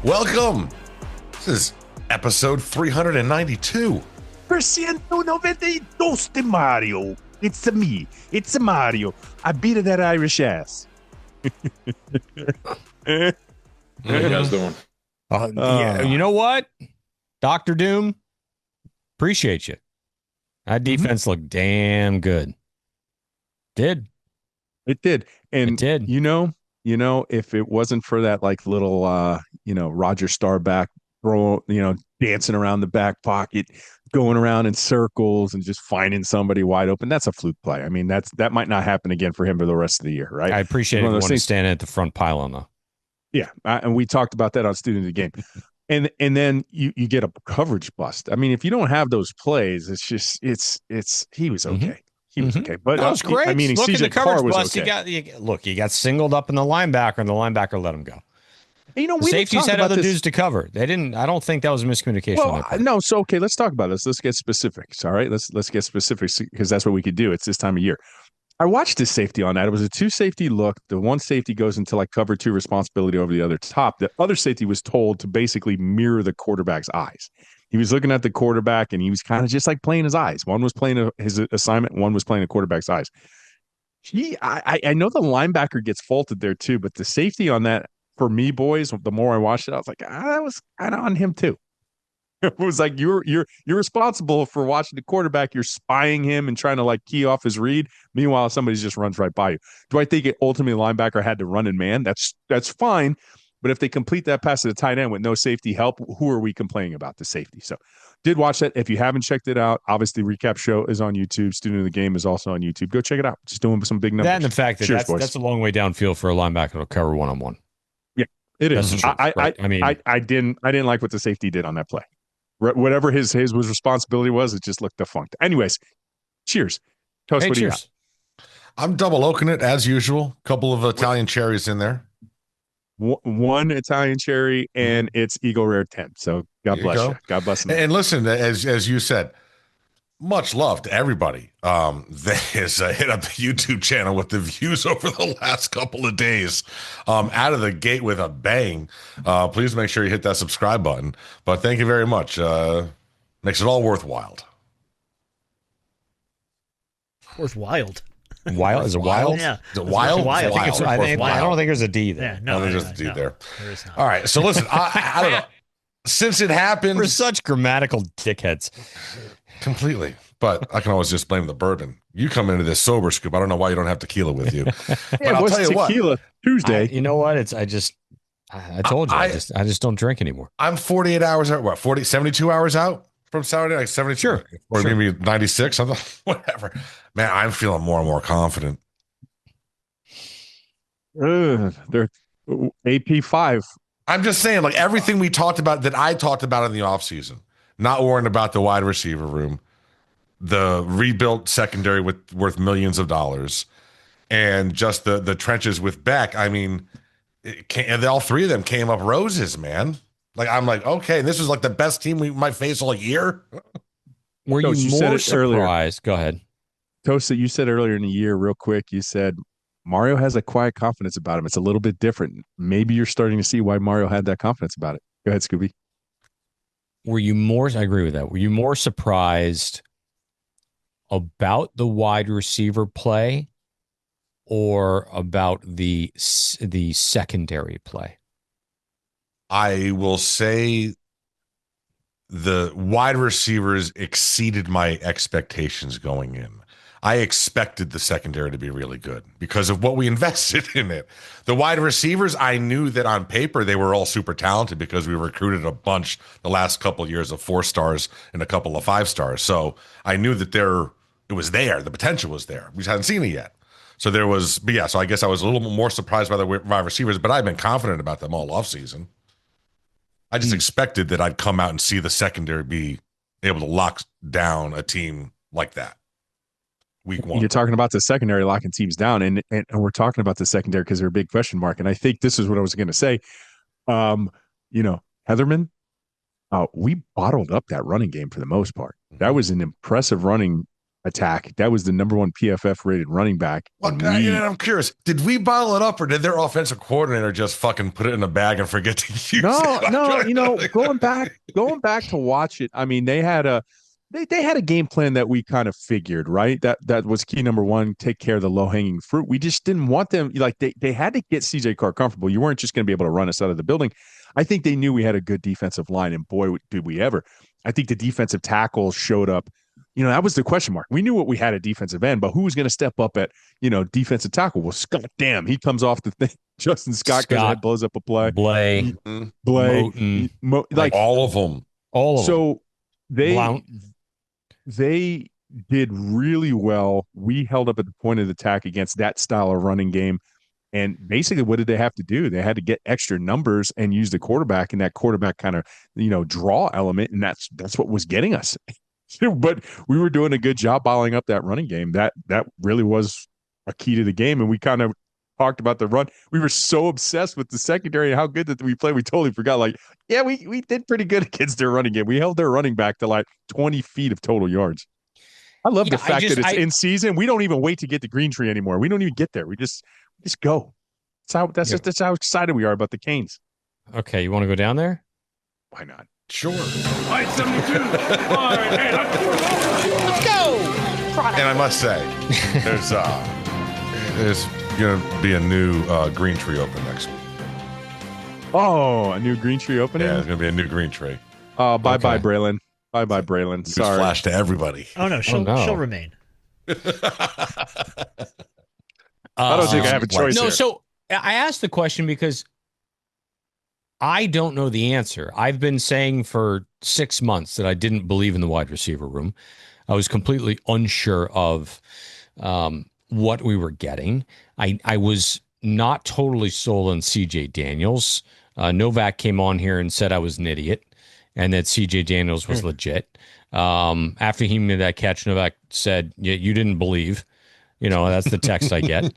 Welcome. This is episode 392. 392 Mario. It's me. It's Mario. I beat that Irish ass. How you guys doing? Yeah, you know what? Dr. Doom, appreciate you. That defense looked damn good. It did. And It did. You know, if it wasn't for that like little Roger Staubach dancing around the back pocket, going around in circles and just finding somebody wide open, that's a fluke play. I mean, that might not happen again for him for the rest of the year, right? I appreciate it. One standing at the front pylon, though. Yeah, and we talked about that on Student of the Game. And then you get a coverage bust. I mean, if you don't have those plays, it's just he was okay. Mm-hmm. He was okay, but that was great. I mean, CJ Carr was bust, okay. He got singled up in the linebacker, and the linebacker let him go. And, the safeties had other dudes to cover. They didn't. I don't think that was a miscommunication. Well, no. So okay, let's talk about this. Let's get specifics. All right, let's get specifics because that's what we could do. It's this time of year. I watched this safety on that. It was a 2-safety look. The one safety goes into like cover 2 responsibility over the other top. The other safety was told to basically mirror the quarterback's eyes. He was looking at the quarterback and he was kind of just like playing his eyes. One was playing his assignment. One was playing the quarterback's eyes. I know the linebacker gets faulted there too, but the safety on that, for me, boys, the more I watched it, I was like, that was kind of on him too. It was like you're responsible for watching the quarterback. You're spying him and trying to like key off his read. Meanwhile, somebody just runs right by you. Do I think ultimately the linebacker had to run in man? That's fine. But if they complete that pass to the tight end with no safety help, who are we complaining about? The safety. So did watch that. If you haven't checked it out, obviously recap show is on YouTube. Student of the Game is also on YouTube. Go check it out. Just doing some big numbers. That and the fact that that's a long way downfield for a linebacker to cover one-on-one. Yeah, it is. I didn't like what the safety did on that play. Whatever his responsibility was, it just looked defunct. Anyways, cheers. Toast, what do you got? I'm double oaking it as usual. Couple of Italian cherries in there. One Italian cherry, and it's Eagle Rare 10. So God bless you. God bless them. And listen, as you said, much love to everybody that has hit up the YouTube channel with the views over the last couple of days. Out of the gate with a bang. Please make sure you hit that subscribe button. But thank you very much. Makes it all worthwhile. Worthwhile. Wild? Is it wild? Yeah. Is it wild? Wild. I don't think there's a D there. Yeah, no, there's a D there. There is not. All right. So listen, I don't know. Since it happened. We're such grammatical dickheads. Completely. But I can always just blame the bourbon. You come into this sober, Scoop. I don't know why you don't have tequila with you. But I'll tell you tequila what. Tuesday. You know what? I told you. I just don't drink anymore. I'm 48 hours out. 72 hours out from Saturday? Like 72? Sure. Or maybe 96, something, whatever. Man, I'm feeling more and more confident. They're AP5. I'm just saying, like everything we talked about that I talked about in the offseason, not worrying about the wide receiver room, the rebuilt secondary worth millions of dollars, and just the trenches with Beck. I mean, all three of them came up roses, man. Like, I'm like, okay, this is like the best team we might face all year. Were you more surprised? Go ahead. Tosa, you said earlier in the year, real quick, you said Mario has a quiet confidence about him. It's a little bit different. Maybe you're starting to see why Mario had that confidence about it. Go ahead, Scooby. I agree with that. Were you more surprised about the wide receiver play or about the secondary play? I will say the wide receivers exceeded my expectations going in. I expected the secondary to be really good because of what we invested in it. The wide receivers, I knew that on paper they were all super talented because we recruited a bunch the last couple of years of 4 stars and a couple of 5 stars. So I knew that it was there. The potential was there. We just hadn't seen it yet. So there was, but yeah, so I guess I was a little more surprised by the wide receivers, but I've been confident about them all offseason. I just expected that I'd come out and see the secondary be able to lock down a team like that. Week 1. You're talking about the secondary locking teams down, and we're talking about the secondary because they're a big question mark. And I think this is what I was going to say. Heatherman, we bottled up that running game for the most part. That was an impressive running attack. That was the number one PFF rated running back. Well, I'm curious. Did we bottle it up, or did their offensive coordinator just fucking put it in a bag and forget to use it? No. Going back to watch it. I mean, they had a game plan that we kind of figured, right? That was key number one, take care of the low-hanging fruit. We just didn't want them, like they had to get CJ Carr comfortable. You weren't just going to be able to run us out of the building. I think they knew we had a good defensive line, and boy, did we ever. I think the defensive tackles showed up. That was the question mark. We knew what we had at defensive end, but who was going to step up at, defensive tackle? Well, Scott, damn, he comes off the thing. Justin Scott goes ahead, blows up a play. Blay, Moton, like all of them. So they did really well. We held up at the point of attack against that style of running game. And basically, what did they have to do? They had to get extra numbers and use the quarterback, and that quarterback kind of, draw element, and that's what was getting us. But we were doing a good job bottling up that running game. That really was a key to the game, and we kind of talked about the run. We were so obsessed with the secondary and how good that we played, we totally forgot. Like, yeah, we did pretty good against their running game. We held their running back to like 20 feet of total yards. I love the fact that it's in season. We don't even wait to get the green tree anymore. We don't even get there. We just go. That's how excited we are about the Canes. Okay, you want to go down there? Why not? Sure. Fight 72. All right, hey, Let's go. And I must say, there's going to be a new green tree open next week. Oh, a new green tree opening? Yeah, there's going to be a new green tree. Oh, bye-bye, Braylon. Bye-bye, Braylon. Sorry. Flash to everybody. Oh, no, she'll remain. I don't think I have a choice here. So I asked the question because I don't know the answer. I've been saying for 6 months that I didn't believe in the wide receiver room. I was completely unsure of what we were getting. I was not totally sold on CJ Daniels. Novak came on here and said I was an idiot and that CJ Daniels was legit. After he made that catch, Novak said, you didn't believe. That's the text I get.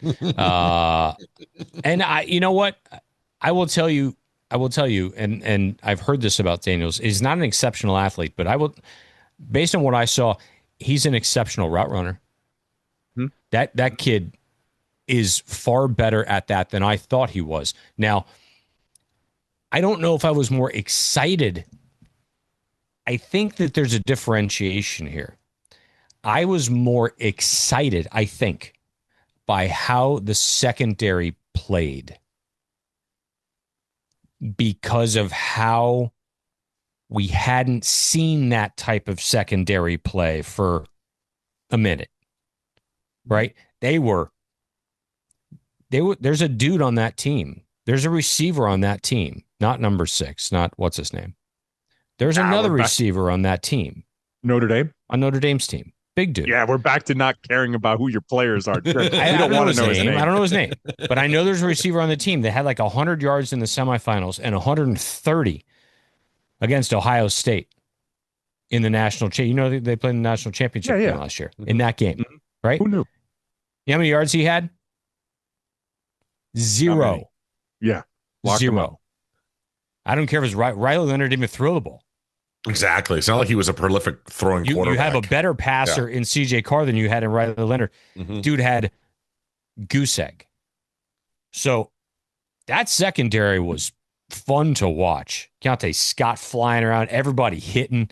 And you know what? I will tell you, and I've heard this about Daniels, he's not an exceptional athlete, but based on what I saw, he's an exceptional route runner. That kid is far better at that than I thought he was. Now, I don't know if I was more excited. I think that there's a differentiation here. I was more excited, I think, by how the secondary played because of how we hadn't seen that type of secondary play for a minute, right? There's a dude on that team. There's a receiver on that team, not number 6, not what's his name. There's another receiver on that team. Notre Dame? On Notre Dame's team. Big dude. Yeah, we're back to not caring about who your players are. I don't want to know his name. I don't know his name, but I know there's a receiver on the team that had like 100 yards in the semifinals and 130 against Ohio State in the national championship. They played in the national championship game last year in that game, right? Who knew? You know how many yards he had? 0. Yeah. 0. I don't care if it's Riley Leonard didn't even throw the ball. Exactly. It's not like he was a prolific throwing quarterback. You have a better passer in CJ Carr than you had in Riley Leonard. Mm-hmm. Dude had goose egg. So that secondary was fun to watch. Keontae Scott flying around, everybody hitting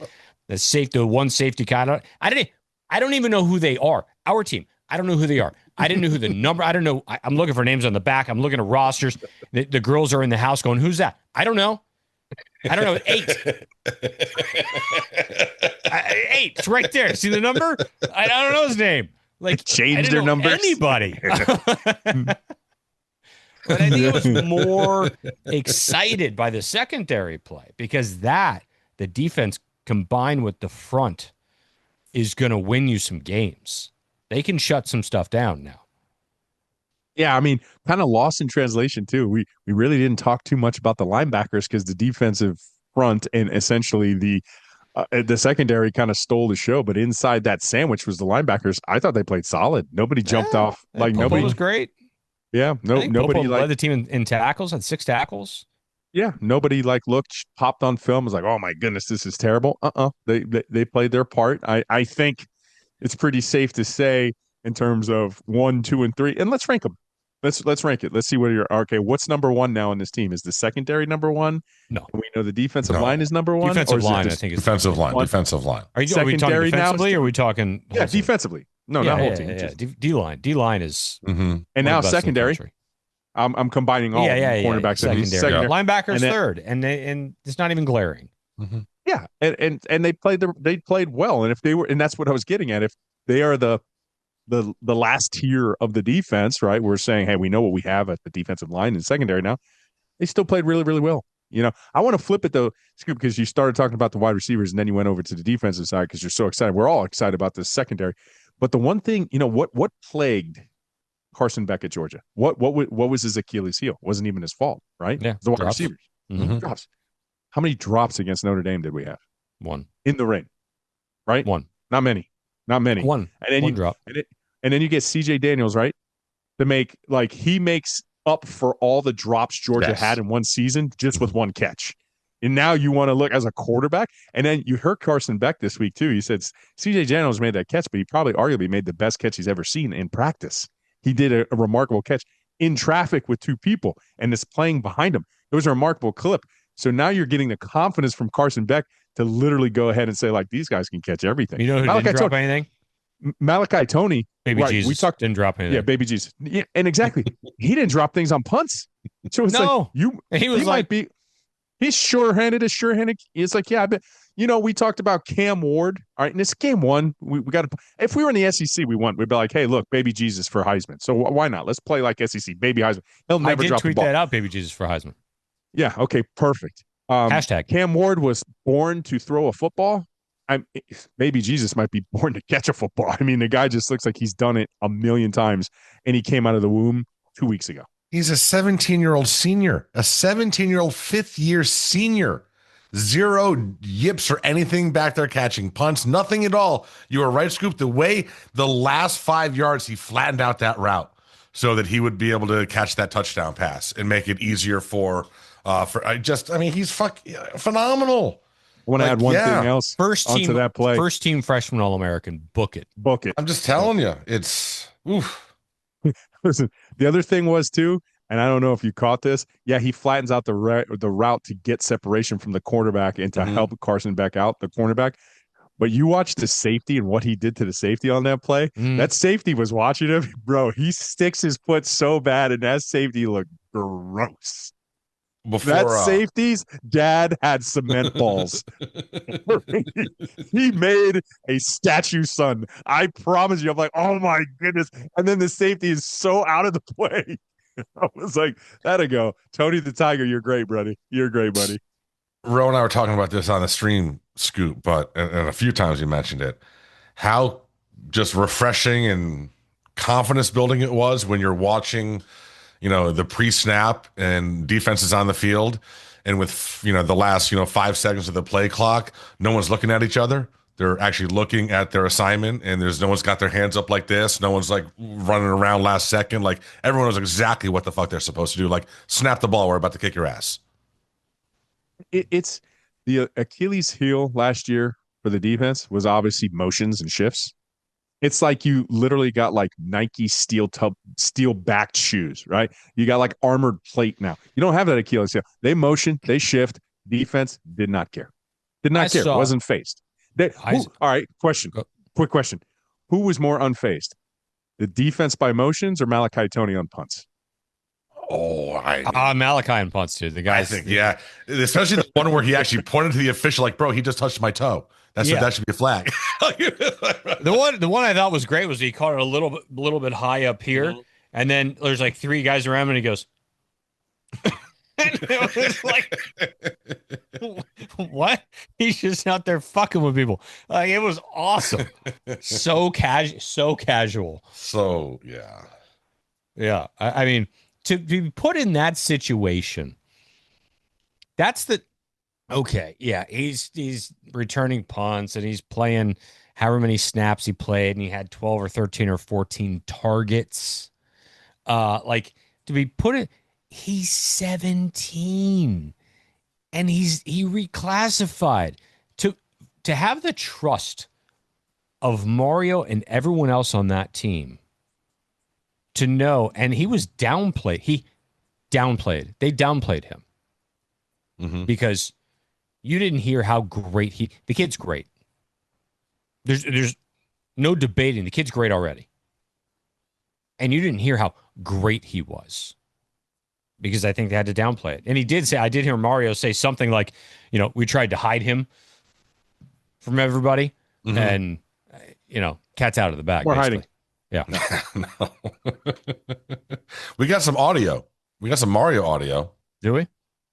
the one safety guy. I don't even know who they are. Our team. I don't know who they are. I didn't know who the number. I don't know. I'm looking for names on the back. I'm looking at rosters. The girls are in the house going, "Who's that?" I don't know. 8. 8. It's right there. See the number? I don't know his name. Like change their numbers. Anybody. But I think I was more excited by the secondary play because the defense combined with the front is going to win you some games. They can shut some stuff down now. Yeah, I mean, kind of lost in translation too. We really didn't talk too much about the linebackers because the defensive front and essentially the secondary kind of stole the show. But inside that sandwich was the linebackers. I thought they played solid. Nobody jumped off. Like Popo nobody was great. Yeah, nobody Popo led the team in tackles. Had 6 tackles. Yeah, nobody looked, popped on film, was like, oh my goodness, this is terrible. They played their part. I think it's pretty safe to say in terms of 1, 2, and 3. And let's rank them. Let's rank it. Let's see what you're okay. What's number one now on this team? Is the secondary number one? No. And we know the defensive No. line is number one. Defensive or is it line, I just think, is Defensive line. one? Defensive line. Are we talking secondary now is defensively, or are we talking? Yeah, whole team? defensively. No, Yeah, not whole yeah, team. yeah. just- D line. D line is Mm-hmm. And one of now the best in the secondary. country. I'm combining all cornerbacks and secondary. secondary. Linebackers And then- third, and it's not even glaring. Mm-hmm. Yeah, and they played well. And if they were, and that's what I was getting at. If they are the last tier of the defense, right? We're saying, hey, we know what we have at the defensive line and secondary now. They still played really, really well. You know, I want to flip it though, Scoop, because you started talking about the wide receivers and then you went over to the defensive side because you're so excited. We're all excited about this secondary. But the one thing, you know, what plagued Carson Beck at Georgia? What was his Achilles heel? It wasn't even his fault, right? Yeah, The wide drops. receivers. Mhm. Drops. How many drops against Notre Dame did we have One. in the ring? Right? One. Not many. One. And then One you drop. and then you get CJ Daniels, right? To make like he makes up for all the drops Georgia Yes. had in one season just with one catch. And now you want to look as a quarterback. And then you heard Carson Beck this week too. He said CJ Daniels made that catch, but he probably arguably made the best catch he's ever seen in practice. He did a remarkable catch in traffic with two people and is playing behind him. It was a remarkable clip. So now you're getting the confidence from Carson Beck to literally go ahead and say, like, these guys can catch everything. You know who didn't drop anything? Malachi Toney. Baby right, Jesus. we talked, didn't drop anything. yeah, baby Jesus. Yeah, and exactly. He didn't drop things on punts. So it's No. like He was he like, might be he's sure-handed. It's like, yeah, I bet. You know, we talked about Cam Ward. All right, and it's game one. We got to. If we were in the SEC, we won. We'd be like, hey, look, baby Jesus for Heisman. So why not? Let's play like SEC, baby Heisman. He'll I never did drop the tweet ball. that out, baby Jesus for Heisman. Yeah. Okay. Perfect. Hashtag. Cam Ward was born to throw a football. Baby Jesus might be born to catch a football. I mean, the guy just looks like he's done it a million times, and he came out of the womb 2 weeks ago. He's a 17-year-old senior, a 17-year-old fifth-year senior. Zero yips or anything back there catching punts, nothing at all. You were right, Scoop. The way the last 5 yards, he flattened out that route so that he would be able to catch that touchdown pass and make it easier he's phenomenal. I want to add one thing else First onto team, that play. first team freshman All-American. Book it. Book it. I'm just telling you, it's oof. Listen, the other thing was too, and I don't know if you caught this. Yeah, he flattens out the route to get separation from the quarterback and to help Carson Beck out, the cornerback. But you watched the safety and what he did to the safety on that play. That safety was watching him, bro. He sticks his foot so bad, and that safety looked gross. That safety's dad had cement balls. He made a statue son. I promise you. I'm like, oh my goodness. And then the safety is so out of the play. I was like, that'll go. Tony the Tiger, you're great, buddy. You're great, buddy. Ro and I were talking about this on the stream, Scoop, but and a few times you mentioned it, how just refreshing and confidence building it was when you're watching, you know, the pre-snap and defenses on the field, and with, you know, the last, 5 seconds of the play clock, no one's looking at each other. They're actually looking at their assignment, and there's no one's got their hands up like this. No one's like running around last second. Like everyone knows exactly what the fuck they're supposed to do. Like snap the ball. We're about to kick your ass. It's the Achilles heel last year for the defense was obviously motions and shifts. It's like you literally got like Nike steel backed shoes, right? You got like armored plate now. You don't have that Achilles heel. They motion, they shift. Defense did not care. Did not care. Wasn't phased. All right, quick question. Who was more unfazed? The defense by motions or Malachi Toney on punts? Oh, Malachi and punts too. The guy, I think, yeah, especially the one where he actually pointed to the official, like, bro, he just touched my toe. That should be a flag. the one I thought was great was he caught it a little bit high up here, and then there's like three guys around him, and he goes, and it was like, what? He's just out there fucking with people. Like, it was awesome. So casual. So yeah. Yeah. I mean, to be put in that situation, that's the okay. Yeah, he's returning punts and he's playing however many snaps he played, and he had 12 or 13 or 14 targets. Like to be put in, he's 17 and he reclassified to have the trust of Mario and everyone else on that team to know, and he was downplayed. They downplayed him because you didn't hear how great the kid's great. There's no debating. The kid's great already. And you didn't hear how great he was because I think they had to downplay it. And he did say, I did hear Mario say something like, we tried to hide him from everybody. And, cat's out of the bag. We're basically. hiding. Yeah. No. We got some audio. We got some Mario audio. Do we?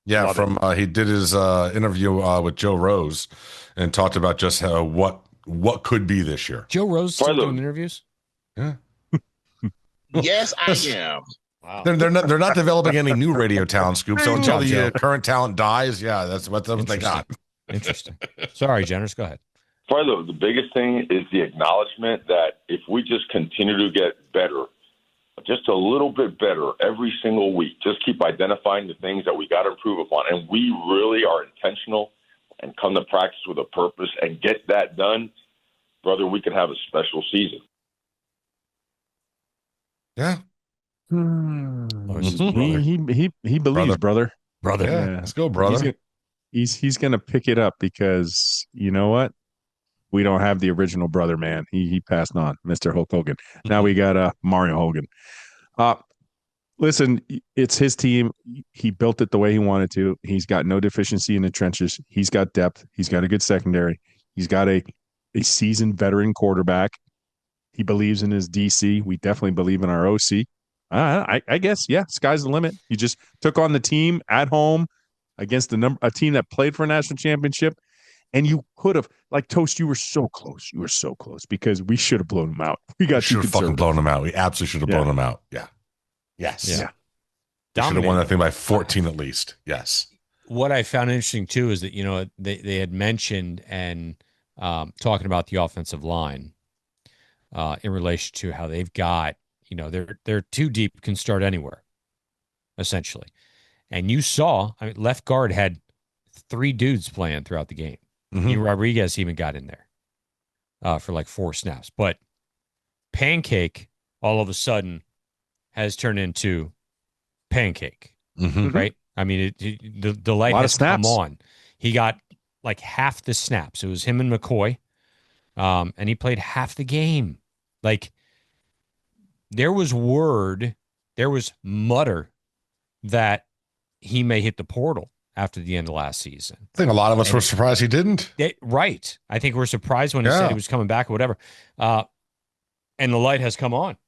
Yeah, he did his interview with Joe Rose and talked about just how what could be this year. Joe Rose still doing interviews? Yeah. Yes, I am. Wow. They're not developing any new radio talent, Scoop. So until the current talent dies, that's what they got. Interesting. Sorry, Jenners, go ahead. Probably the biggest thing is the acknowledgement that if we just continue to get better, just a little bit better every single week, just keep identifying the things that we got to improve upon, and we really are intentional and come to practice with a purpose and get that done, brother, we can have a special season. Yeah. He believes, brother. Yeah. Let's go, brother. He's gonna pick it up because you know what? We don't have the original brother, man. He passed on, Mr. Hulk Hogan. Now we got Mario Hogan. Listen, it's his team. He built it the way he wanted to. He's got no deficiency in the trenches. He's got depth. He's got a good secondary. He's got a seasoned veteran quarterback. He believes in his DC. We definitely believe in our OC. I guess, yeah, sky's the limit. You just took on the team at home against a team that played for a national championship, and you could have, like Toast, you were so close. You were so close because we should have blown them out. We should have fucking blown them out. We absolutely should have blown them out. Yeah. Yes. Yeah. They should have won that thing by 14 at least. Yes. What I found interesting too is that they had mentioned and talking about the offensive line in relation to how they've got they're too deep, can start anywhere, essentially. And you saw, left guard had 3 dudes playing throughout the game. Rodriguez even got in there for like 4 snaps. But Pancake all of a sudden has turned into Pancake, right? I mean, the light has come on. He got like half the snaps. It was him and McCoy, and he played half the game. Like, there was mutter that he may hit the portal after the end of last season. I think a lot of us were surprised he didn't. Right. I think we're surprised when he said he was coming back or whatever. And the light has come on.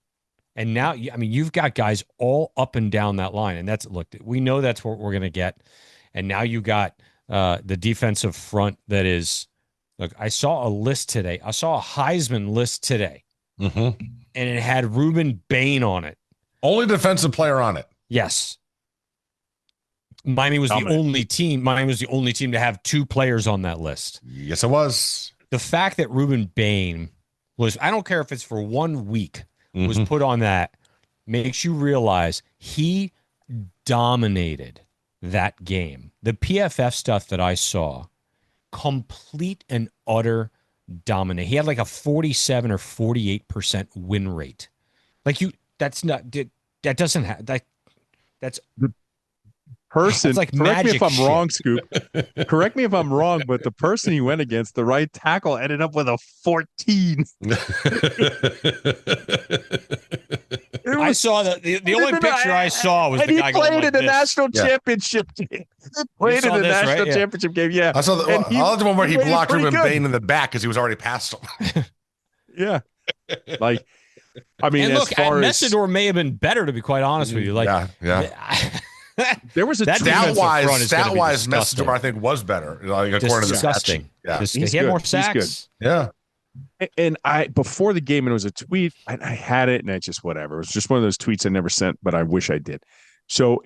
And now, you've got guys all up and down that line. And we know that's what we're going to get. And now you got the defensive front that is, I saw a list today. I saw a Heisman list today. And it had Ruben Bain on it. Only defensive player on it. Yes. Miami was the only team. Miami was the only team to have 2 players on that list. Yes, it was. The fact that Ruben Bain was, I don't care if it's for 1 week, was put on that, makes you realize he dominated that game. The PFF stuff that I saw, complete and utter dominate. He had like a 47 or 48% win rate. Like that's not, that doesn't have, that's the person. It's like correct me if I'm shit. wrong, Scoop. Correct me if I'm wrong, but the person he went against, the right tackle, ended up with a 14. I saw the only picture I saw was the guy going like played in the this. national championship game. He played in the national championship game. Yeah, I saw the one where he blocked Ruben Bain in the back because he was already past him. Yeah, like and look, Messidor may have been better, to be quite honest with you. Like, there was a stat wise, Messidor I think was better. Like according to the stats. Yeah, he had more sacks. Yeah. And before the game, and it was a tweet, and I had it, and I just whatever. It was just one of those tweets I never sent, but I wish I did. So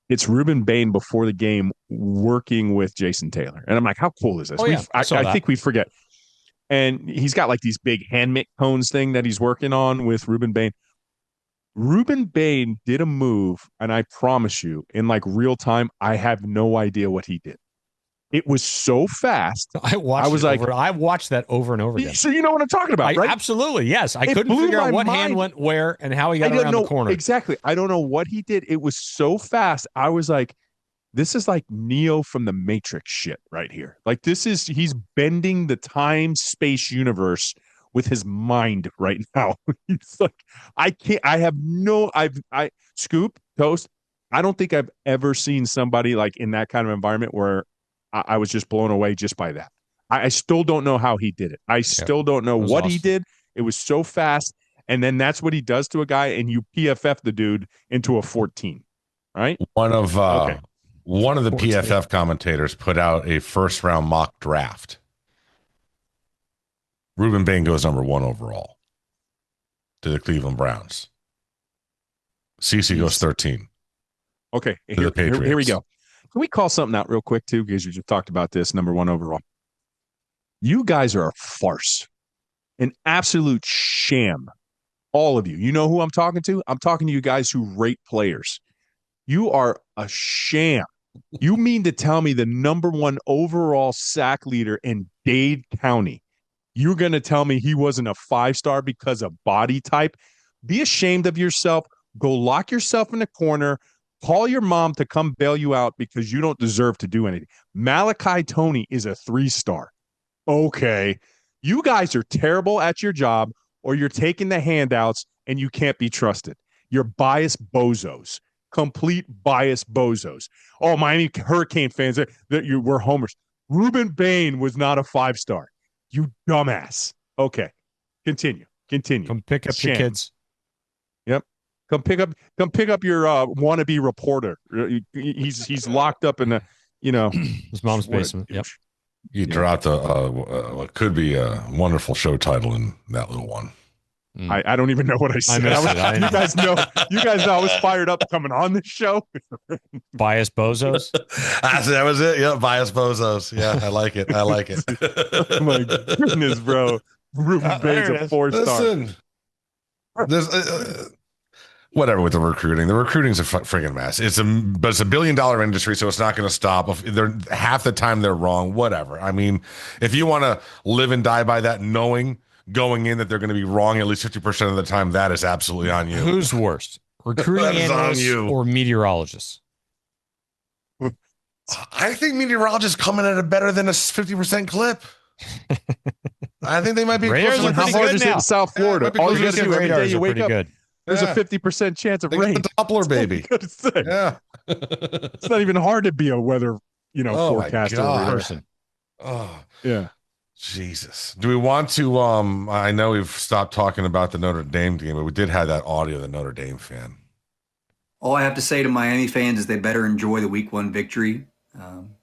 it's Ruben Bain before the game working with Jason Taylor, and I'm like, how cool is this? I think we forget. And he's got like these big hand mitt cones thing that he's working on with Ruben Bain. Ruben Bain did a move, and I promise you, in like real time, I have no idea what he did. It was so fast. I watched that over and over again. So you know what I'm talking about, right? Absolutely, yes. I It couldn't blew figure out my what mind. hand went where and how he got I don't around know the corner. exactly. I don't know what he did. It was so fast. I was like, this is like Neo from the Matrix shit right here. Like he's bending the time space universe with his mind right now. He's like, Scoop, Toast, I don't think I've ever seen somebody like in that kind of environment where I was just blown away just by that. I still don't know how he did it. I still don't know what he did. It was so fast. And then that's what he does to a guy, and you PFF the dude into a 14, right? One of the 14. PFF commentators put out a first round mock draft. Ruben Bain goes number 1 overall to the Cleveland Browns. CeCe goes 13. Okay, the Patriots. Here we go. Can we call something out real quick, too? Because you just talked about this, number 1 overall. You guys are a farce, an absolute sham. All of you. You know who I'm talking to? I'm talking to you guys who rate players. You are a sham. You mean to tell me the number 1 overall sack leader in Dade County, you're going to tell me he wasn't a 5-star because of body type? Be ashamed of yourself. Go lock yourself in the corner. Call your mom to come bail you out because you don't deserve to do anything. Malachi Tony is a 3-star. Okay. You guys are terrible at your job, or you're taking the handouts and you can't be trusted. You're biased bozos. Complete biased bozos. Oh, Miami Hurricane fans, we're homers. Ruben Bain was not a 5-star. You dumbass. Okay. Continue. Come pick up your kids. Yep. Come pick up your wannabe reporter. He's locked up in the, his mom's basement. Yep. You dropped what could be a wonderful show title in that little one. I don't even know what I said. You guys know I was fired up coming on this show. Bias Bozos. That was it. Yeah, bias Bozos. Yeah, I like it. Oh my goodness, bro. Ruben Bain's a 4-star. Listen, there's whatever with the recruiting. The recruiting's a friggin' mess. It's a $1 billion industry, so it's not going to stop. They're half the time they're wrong. Whatever. I mean, if you want to live and die by that, knowing going in that they're going to be wrong at least 50% of the time, that is absolutely on you. Who's worst, recruiting analysts or meteorologists? I think meteorologists coming at it better than a 50% clip. I think they might be. Radars are how hard is it in South Florida? Yeah, all you got to do every day you wake up, good. there's a 50% chance of rain. The Doppler, baby. Yeah. It's not even hard to be a weather, forecaster person. Oh, yeah. Jesus. Do we want to I know we've stopped talking about the Notre Dame game, but we did have that audio of the Notre Dame fan. All I have to say to Miami fans is they better enjoy the week 1 victory.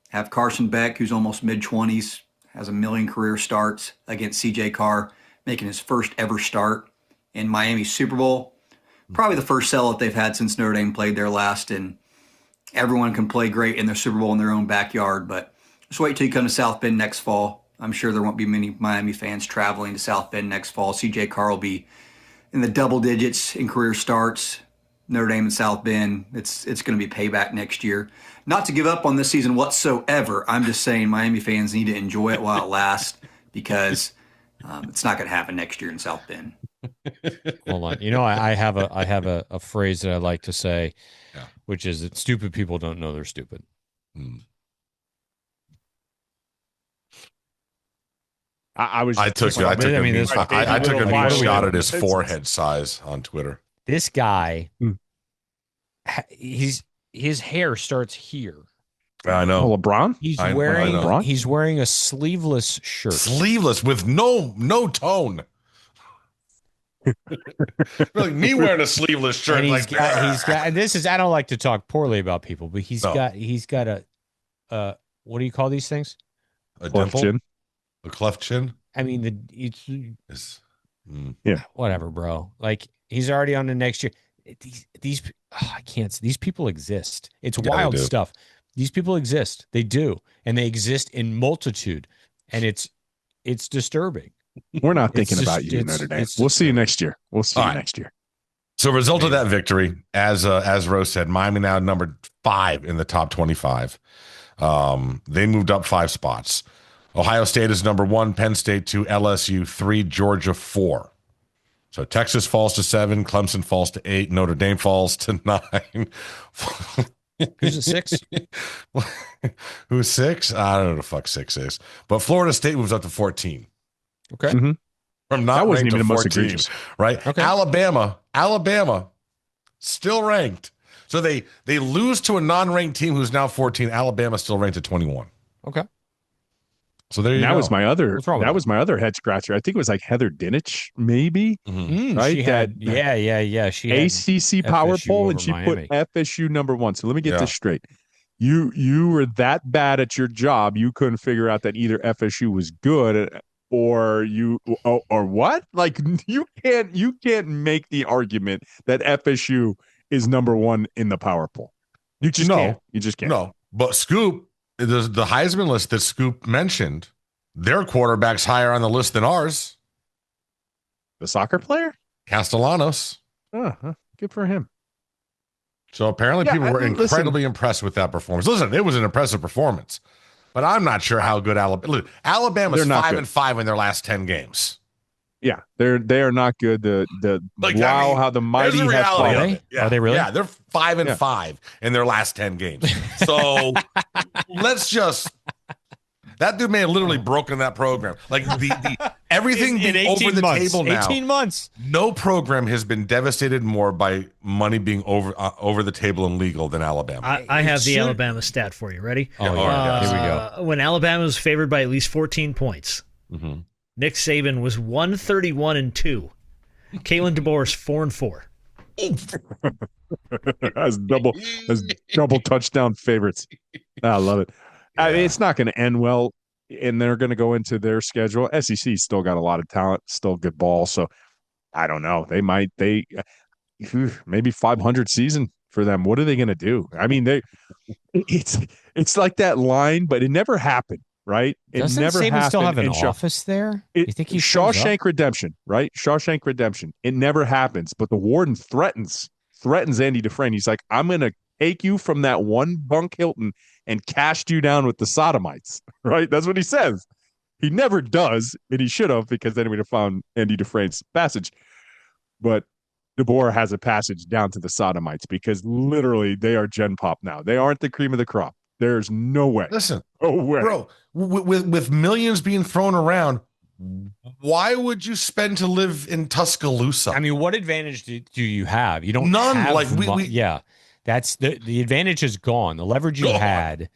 Have Carson Beck, who's almost mid-20s, has 1 million career starts against CJ Carr, making his first ever start in Miami's Super Bowl. Probably the first sellout they've had since Notre Dame played there last, and everyone can play great in their Super Bowl in their own backyard, but just wait till you come to South Bend next fall. I'm sure there won't be many Miami fans traveling to South Bend next fall. CJ Carr will be in the double digits in career starts. Notre Dame and South Bend, it's going to be payback next year. Not to give up on this season whatsoever. I'm just saying Miami fans need to enjoy it while it lasts because it's not going to happen next year in South Bend. Hold on. I have a phrase that I like to say, which is that stupid people don't know they're stupid. I took a mean shot at his forehead size on Twitter. This guy, his hair starts here. I know. Oh, LeBron? He's wearing a sleeveless shirt. Sleeveless with no tone. Really, me wearing a sleeveless shirt. And he's got. And this is. I don't like to talk poorly about people, but he's got a. What do you call these things? A dimple? Chin. A cleft chin. I mean, yeah. Whatever, bro. Like he's already on the next year. I can't. These people exist. It's wild stuff. These people exist. They do, and they exist in multitude, and it's disturbing. We're not thinking about you, Notre Dame. We'll see you next year. So, result of that victory, as Rose said, Miami now numbered 5 in the top 25. They moved up 5 spots. Ohio State is number 1, Penn State 2, LSU 3, Georgia 4. So Texas falls to 7, Clemson falls to 8, Notre Dame falls to 9. Who's at 6? Who's 6? I don't know who the fuck 6 is. But Florida State moves up to 14. Okay. Mm-hmm. From not That wasn't ranked even to the most 14, egregious. right? Okay. Alabama, still ranked. So they lose to a non-ranked team who's now 14. Alabama still ranked at 21. Okay. So there you that go. was my other. What's wrong with That that? was my other head scratcher. I think it was like Heather Dinich, maybe. Right? She had, yeah. She had ACC power FSU poll, over and she Miami. put FSU number 1. So let me get Yeah. this straight. You were that bad at your job, you couldn't figure out that either FSU was good or what? Like you can't make the argument that FSU is number 1 in the power poll. You just can't. You just can't. No, but Scoop, the Heisman list that Scoop mentioned, their quarterback's higher on the list than ours. The soccer player? Castellanos. Good for him. So apparently people were incredibly impressed with that performance. Listen, it was an impressive performance, but I'm not sure how good Alabama's 5-5 in their last 10 games. Yeah, they are not good. How the mighty have fallen. Are they really? Yeah, they're 5-5 in their last 10 games. So that dude may have literally broken that program. Like the everything in being over the table now. 18 months. No program has been devastated more by money being over the table and legal than Alabama. I have the Alabama stat for you. Ready? Oh, yeah. Here we go. When Alabama was favored by at least 14 points, Nick Saban was 131-2. Kalen DeBoer is 4-4. As double touchdown favorites. I love it. I mean, it's not going to end well, and they're going to go into their schedule. SEC still got a lot of talent, still good ball. So I don't know. Maybe 500 season for them. What are they going to do? I mean, it's like that line, but it never happened, right? Doesn't never Saban happened. still have an office there? You think he's Shawshank Redemption, right? Shawshank Redemption. It never happens, but the warden threatens Andy Dufresne. He's like, I'm going to take you from that one bunk Hilton and cast you down with the sodomites, right? That's what he says. He never does, and he should have, because then he would have found Andy Dufresne's passage. But DeBoer has a passage down to the sodomites because literally they are Gen Pop now. They aren't the cream of the crop. There's no way. Listen, no way. Bro, with millions being thrown around, why would you spend to live in Tuscaloosa? I mean, what advantage do you have? You don't none. have Like yeah. That's the advantage is gone. The leverage you had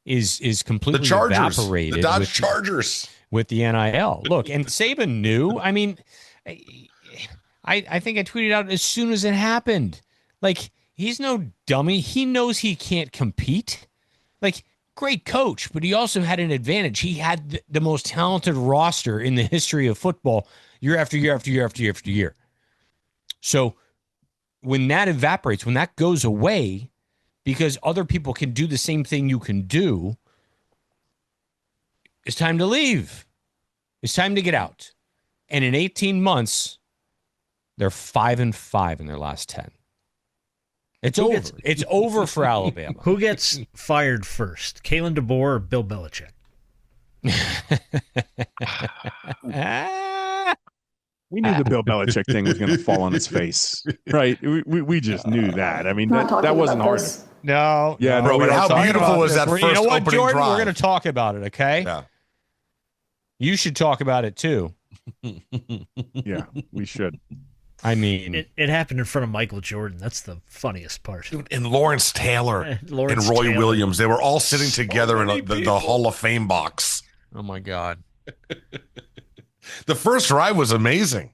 is completely evaporated. The Dodge Chargers with the NIL. Look, and Saban knew. I mean, I think I tweeted out as soon as it happened. Like, he's no dummy. He knows he can't compete. Like, great coach, but he also had an advantage. He had the most talented roster in the history of football year after year after year after year after year. So when that evaporates, when that goes away, because other people can do the same thing you can do, it's time to leave. It's time to get out. And in 18 months, they're 5-5 in their last 10. It's over. It's over for Alabama. Who gets fired first, Kalen DeBoer or Bill Belichick? We knew the Bill Belichick thing was going to fall on his face, right? We just knew that. I mean, that wasn't hard. No. Yeah, bro, but how beautiful was that first You know what, opening Jordan? drive? We're going to talk about it, okay? Yeah. You should talk about it, too. Yeah, we should. I mean, it happened in front of Michael Jordan. That's the funniest part. And Lawrence Taylor and Roy Williams, they were all sitting together in the Hall of Fame box. Oh my God. The first drive was amazing.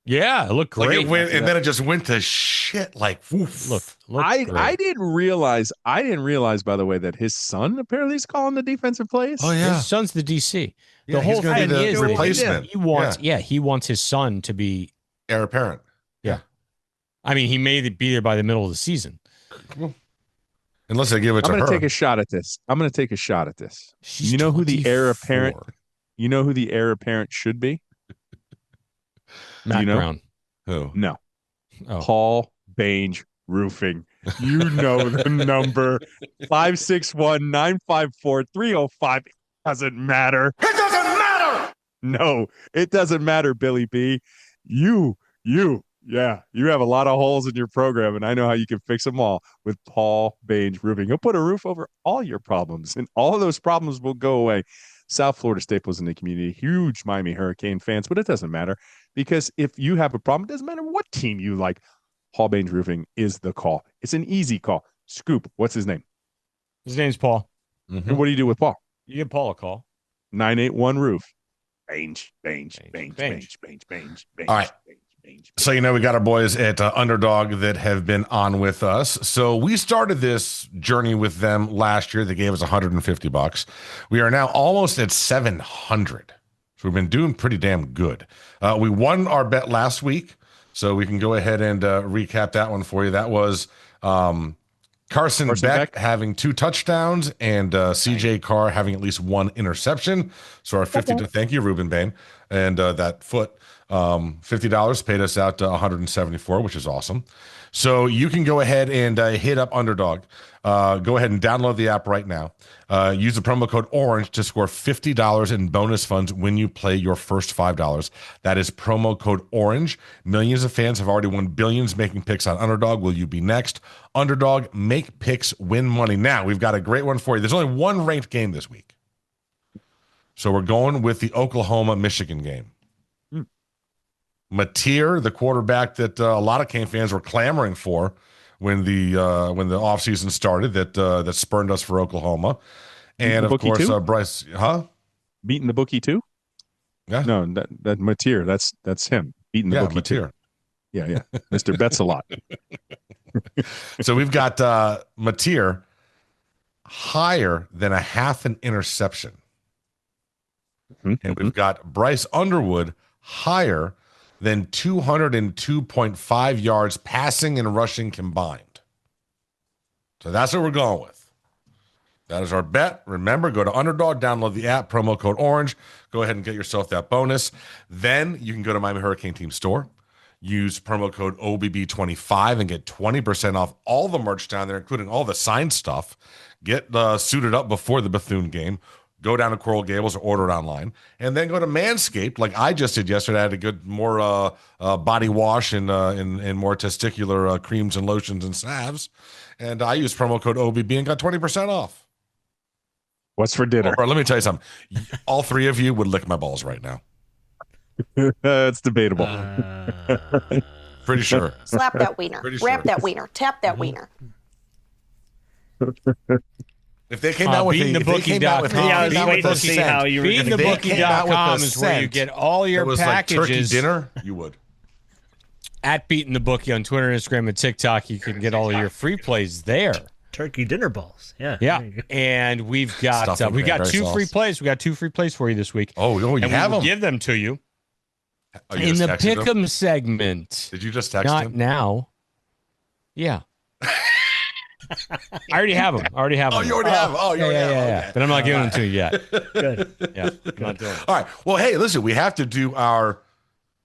Yeah, it looked great. Like it went, and then it just went to shit. Like, oof. Look, I didn't realize, by the way, that his son apparently is calling the defensive plays. Oh yeah, his son's the DC. Yeah, the whole he's gonna be thing the is replacement. He wants his son to be heir apparent. Yeah, I mean, he may be there by the middle of the season. Unless I give it to her. I'm going to take a shot at this. She's you know who the heir 24. apparent? You know who the heir apparent should be? Matt you know? Brown. Who? No. Oh. Paul Baines Roofing. You know the number 561-954-3005. It doesn't matter. It doesn't matter! No, it doesn't matter, Billy B. You have a lot of holes in your program, and I know how you can fix them all with Paul Baines Roofing. He'll put a roof over all your problems, and all of those problems will go away. South Florida staples in the community, huge Miami Hurricane fans, but it doesn't matter because if you have a problem, it doesn't matter what team you like. Paul Baines Roofing is the call. It's an easy call. Scoop, what's his name? His name's Paul. Mm-hmm. And what do you do with Paul? You give Paul a call. 981 Roof. Baines. All right. So, we got our boys at Underdog that have been on with us. So we started this journey with them last year. They gave us $150. We are now almost at 700. So we've been doing pretty damn good. We won our bet last week. So we can go ahead and recap that one for you. That was Carson Beck having 2 touchdowns and CJ Carr having at least 1 interception. So our 50 to thank you, Ruben Bain. And that foot, $50 paid us out to 174, which is awesome. So you can go ahead and hit up Underdog. Go ahead and download the app right now. Use the promo code ORANGE to score $50 in bonus funds when you play your first $5. That is promo code ORANGE. Millions of fans have already won billions making picks on Underdog. Will you be next? Underdog, make picks, win money. Now, we've got a great one for you. There's only one ranked game this week. So we're going with the Oklahoma-Michigan game. Mateer, the quarterback that a lot of Cane fans were clamoring for when the offseason started, that spurned us for Oklahoma. And of course, Bryce, beating the bookie too? Yeah. No, that Mateer, that's him. Beating the bookie Mateer. Too. Yeah. Mr. Betts a lot. So we've got Mateer higher than a half an interception. And we've got Bryce Underwood higher than 202.5 yards passing and rushing combined. So that's what we're going with. That is our bet. Remember, go to Underdog, download the app, promo code ORANGE. Go ahead and get yourself that bonus. Then you can go to Miami Hurricane Team store, use promo code OBB25 and get 20% off all the merch down there, including all the signed stuff. Get suited up before the Bethune game. Go down to Coral Gables or order it online, and then go to Manscaped like I just did yesterday. I had to get more body wash and more testicular creams and lotions and salves, and I used promo code OBB and got 20% off. What's for dinner? Or let me tell you something. All 3 of you would lick my balls right now. It's debatable. Pretty sure. Slap that wiener. Wrap that wiener. Tap that wiener. If they came out with beatingthebookie.com is where you get all your packages. Like turkey dinner, you would. At Beating the Bookie on Twitter, Instagram, and TikTok, you can get all of your free plays there. Turkey dinner balls. Yeah. And we've got 2 free plays. We got 2 free plays for you this week. Oh, you have them. Give them to you. In the Pick'em segment. Did you just text him? Not now. Yeah. I already have them. Oh, you already have them. Oh, you already have them. Yeah. Okay. But I'm not giving them to you yet. Good. Yeah. I'm not doing it. All right. Well, hey, listen, we have to do we got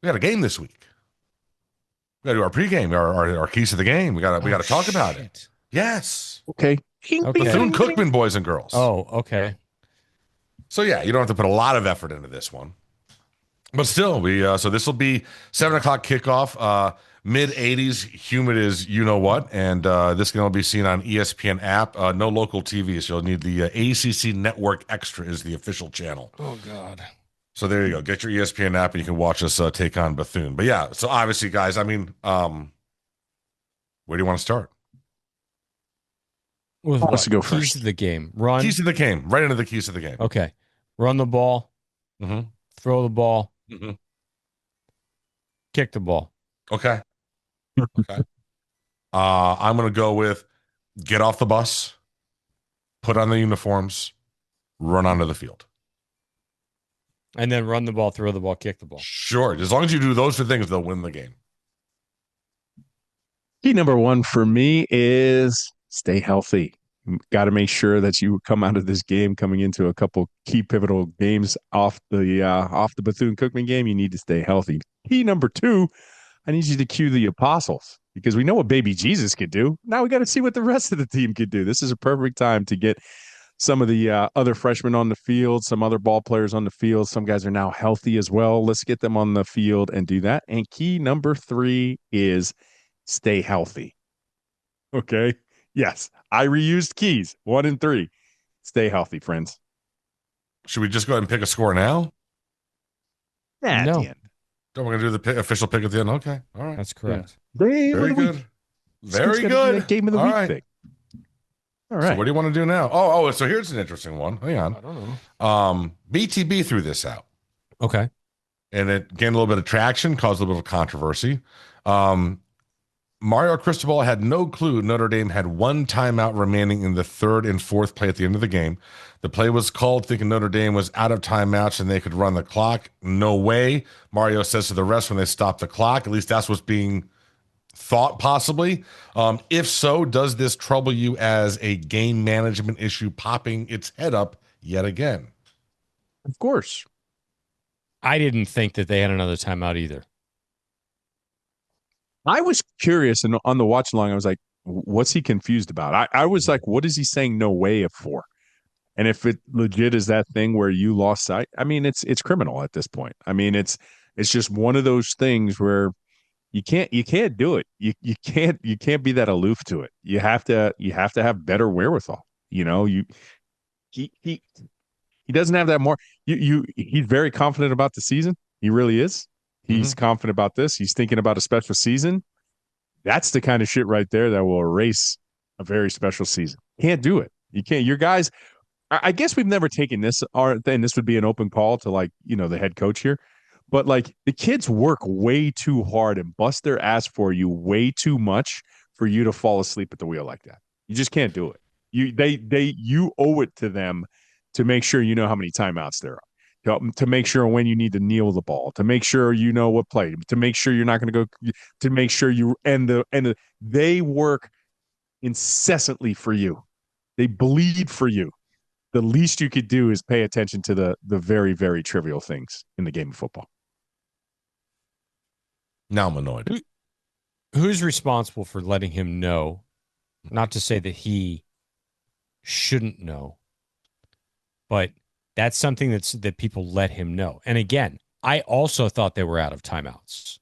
a game this week. We got to do our pregame, our keys to the game. We got to talk about it. Yes. Okay. Bethune-Cookman boys and girls. Oh, okay. So yeah, you don't have to put a lot of effort into this one, but still, so this will be 7:00 kickoff. Mid-80s, humid as you know what, and this can all be seen on ESPN app. No local TV, so you'll need the ACC Network Extra is the official channel. Oh God! So there you go. Get your ESPN app, and you can watch us take on Bethune. But yeah, so obviously, guys, I mean, where do you want to start? Let's go first. Keys to the game. Run. Keys to the game. Right into the keys to the game. Okay. Run the ball. Mm-hmm. Throw the ball. Mm-hmm. Kick the ball. Okay. Okay. I'm going to go with get off the bus, put on the uniforms, run onto the field. And then run the ball, throw the ball, kick the ball. Sure. As long as you do those 2 things, they'll win the game. Key number 1 for me is stay healthy. Got to make sure that you come out of this game coming into a couple key pivotal games off the Bethune-Cookman game. You need to stay healthy. Key number 2, I need you to cue the apostles. because we know what baby Jesus could do. Now we got to see what the rest of the team could do. This is a perfect time to get some of the other freshmen on the field, some other ball players on the field. Some guys are now healthy as well. Let's get them on the field and do that. And key number 3 is stay healthy. Okay. Yes. I reused keys 1 and 3. Stay healthy, friends. Should we just go ahead and pick a score now? Yeah, No. at the end. Don't we gonna do the official pick at the end? Okay. All right. That's correct. Very good. Very good. Game of the All week right. thing. All right. So what do you want to do now? Oh, so here's an interesting one. Hang on. I don't know. BTB threw this out. Okay. And it gained a little bit of traction, caused a little bit of controversy. Mario Cristobal had no clue Notre Dame had 1 timeout remaining in the 3rd and 4th play at the end of the game. The play was called thinking Notre Dame was out of timeouts and they could run the clock. No way. Mario says to the rest when they stop the clock. At least that's what's being thought, possibly. If so, does this trouble you as a game management issue popping its head up yet again? Of course. I didn't think that they had another timeout either. I was curious, and on the watch along, I was like, what's he confused about? I was like, what is he saying no way for? And if it legit is that thing where you lost sight, I mean, it's criminal at this point. I mean, it's just one of those things where you can't do it. You can't be that aloof to it. You have to have better wherewithal. You know, he doesn't have that more. He's very confident about the season. He really is. He's confident about this. He's thinking about a special season. That's the kind of shit right there that will erase a very special season. Can't do it. You can't. Your guys, I guess we've never taken this, and this would be an open call to, like, you know, the head coach here. But, like, the kids work way too hard and bust their ass for you way too much for you to fall asleep at the wheel like that. You just can't do it. You owe it to them to make sure you know how many timeouts there are. To make sure when you need to kneel the ball, to make sure you know what play, to make sure you're not going to go, to make sure you they work incessantly for you. They bleed for you. The least you could do is pay attention to the very, very trivial things in the game of football. Now I'm annoyed. Who's responsible for letting him know? Not to say that he shouldn't know, but that's something that people let him know. And again, I also thought they were out of timeouts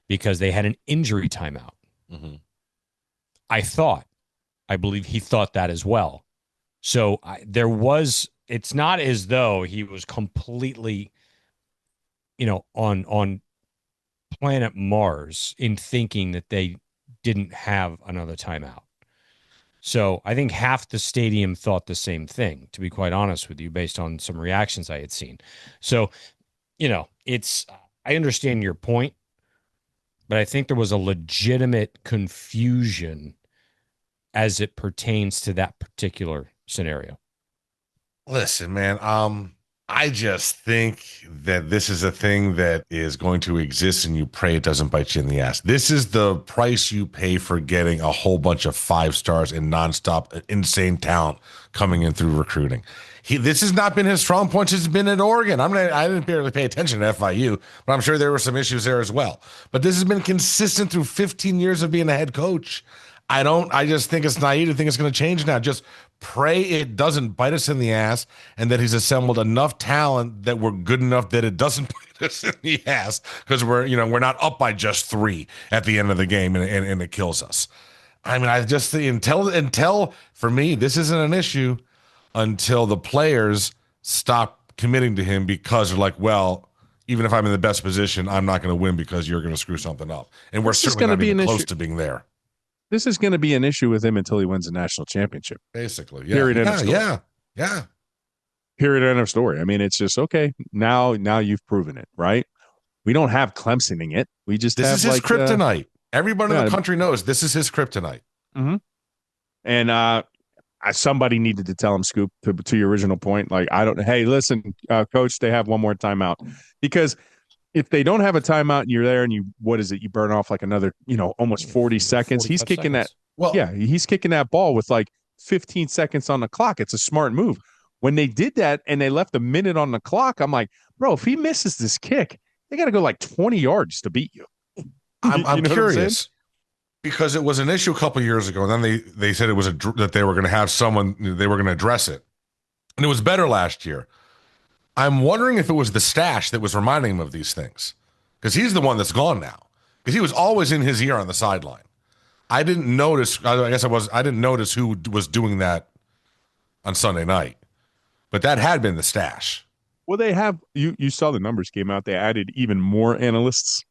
because they had an injury timeout. Mm-hmm. I believe he thought that as well. So it's not as though he was completely, on planet Mars in thinking that they didn't have another timeout. So I think half the stadium thought the same thing, to be quite honest with you, based on some reactions I had seen. So, I understand your point, but I think there was a legitimate confusion as it pertains to that particular scenario. Listen, man, I just think that this is a thing that is going to exist and you pray it doesn't bite you in the ass. This is the price you pay for getting a whole bunch of 5 stars and nonstop insane talent coming in through recruiting. This has not been his strong point. It's been at Oregon. I didn't barely pay attention to FIU, but I'm sure there were some issues there as well. But this has been consistent through 15 years of being a head coach. I just think it's naive to think it's going to change now. Just pray it doesn't bite us in the ass and that he's assembled enough talent that we're good enough that it doesn't bite us in the ass, because we're not up by just 3 at the end of the game and it kills us. I mean, I just think until for me, this isn't an issue until the players stop committing to him because they're like, well, even if I'm in the best position, I'm not going to win because you're going to screw something up. And we're certainly not even close to being there. This is going to be an issue with him until he wins a national championship. Basically, yeah. Period. End of story. Yeah. Period. End of story. I mean, it's just okay. Now you've proven it, right? We don't have Clemsoning it. We just this have is his kryptonite. Everybody in the country knows this is his kryptonite. Mm-hmm. And somebody needed to tell him, Scoop, to your original point. Like, hey, listen, coach, they have one more timeout, because if they don't have a timeout and you're there and you burn off like another, almost 40 seconds. He's kicking seconds. He's kicking that ball with like 15 seconds on the clock. It's a smart move. When they did that and they left a minute on the clock, I'm like, bro, if he misses this kick, they got to go like 20 yards to beat you. I'm curious because it was an issue a couple of years ago, and then they said it was that they were going to have someone, they were going to address it, and it was better last year. I'm wondering if it was the stash that was reminding him of these things, because he's the one that's gone now, because he was always in his ear on the sideline. I didn't notice. I guess I didn't notice who was doing that on Sunday night, but that had been the stash. Well, they have. You saw the numbers came out. They added even more analysts.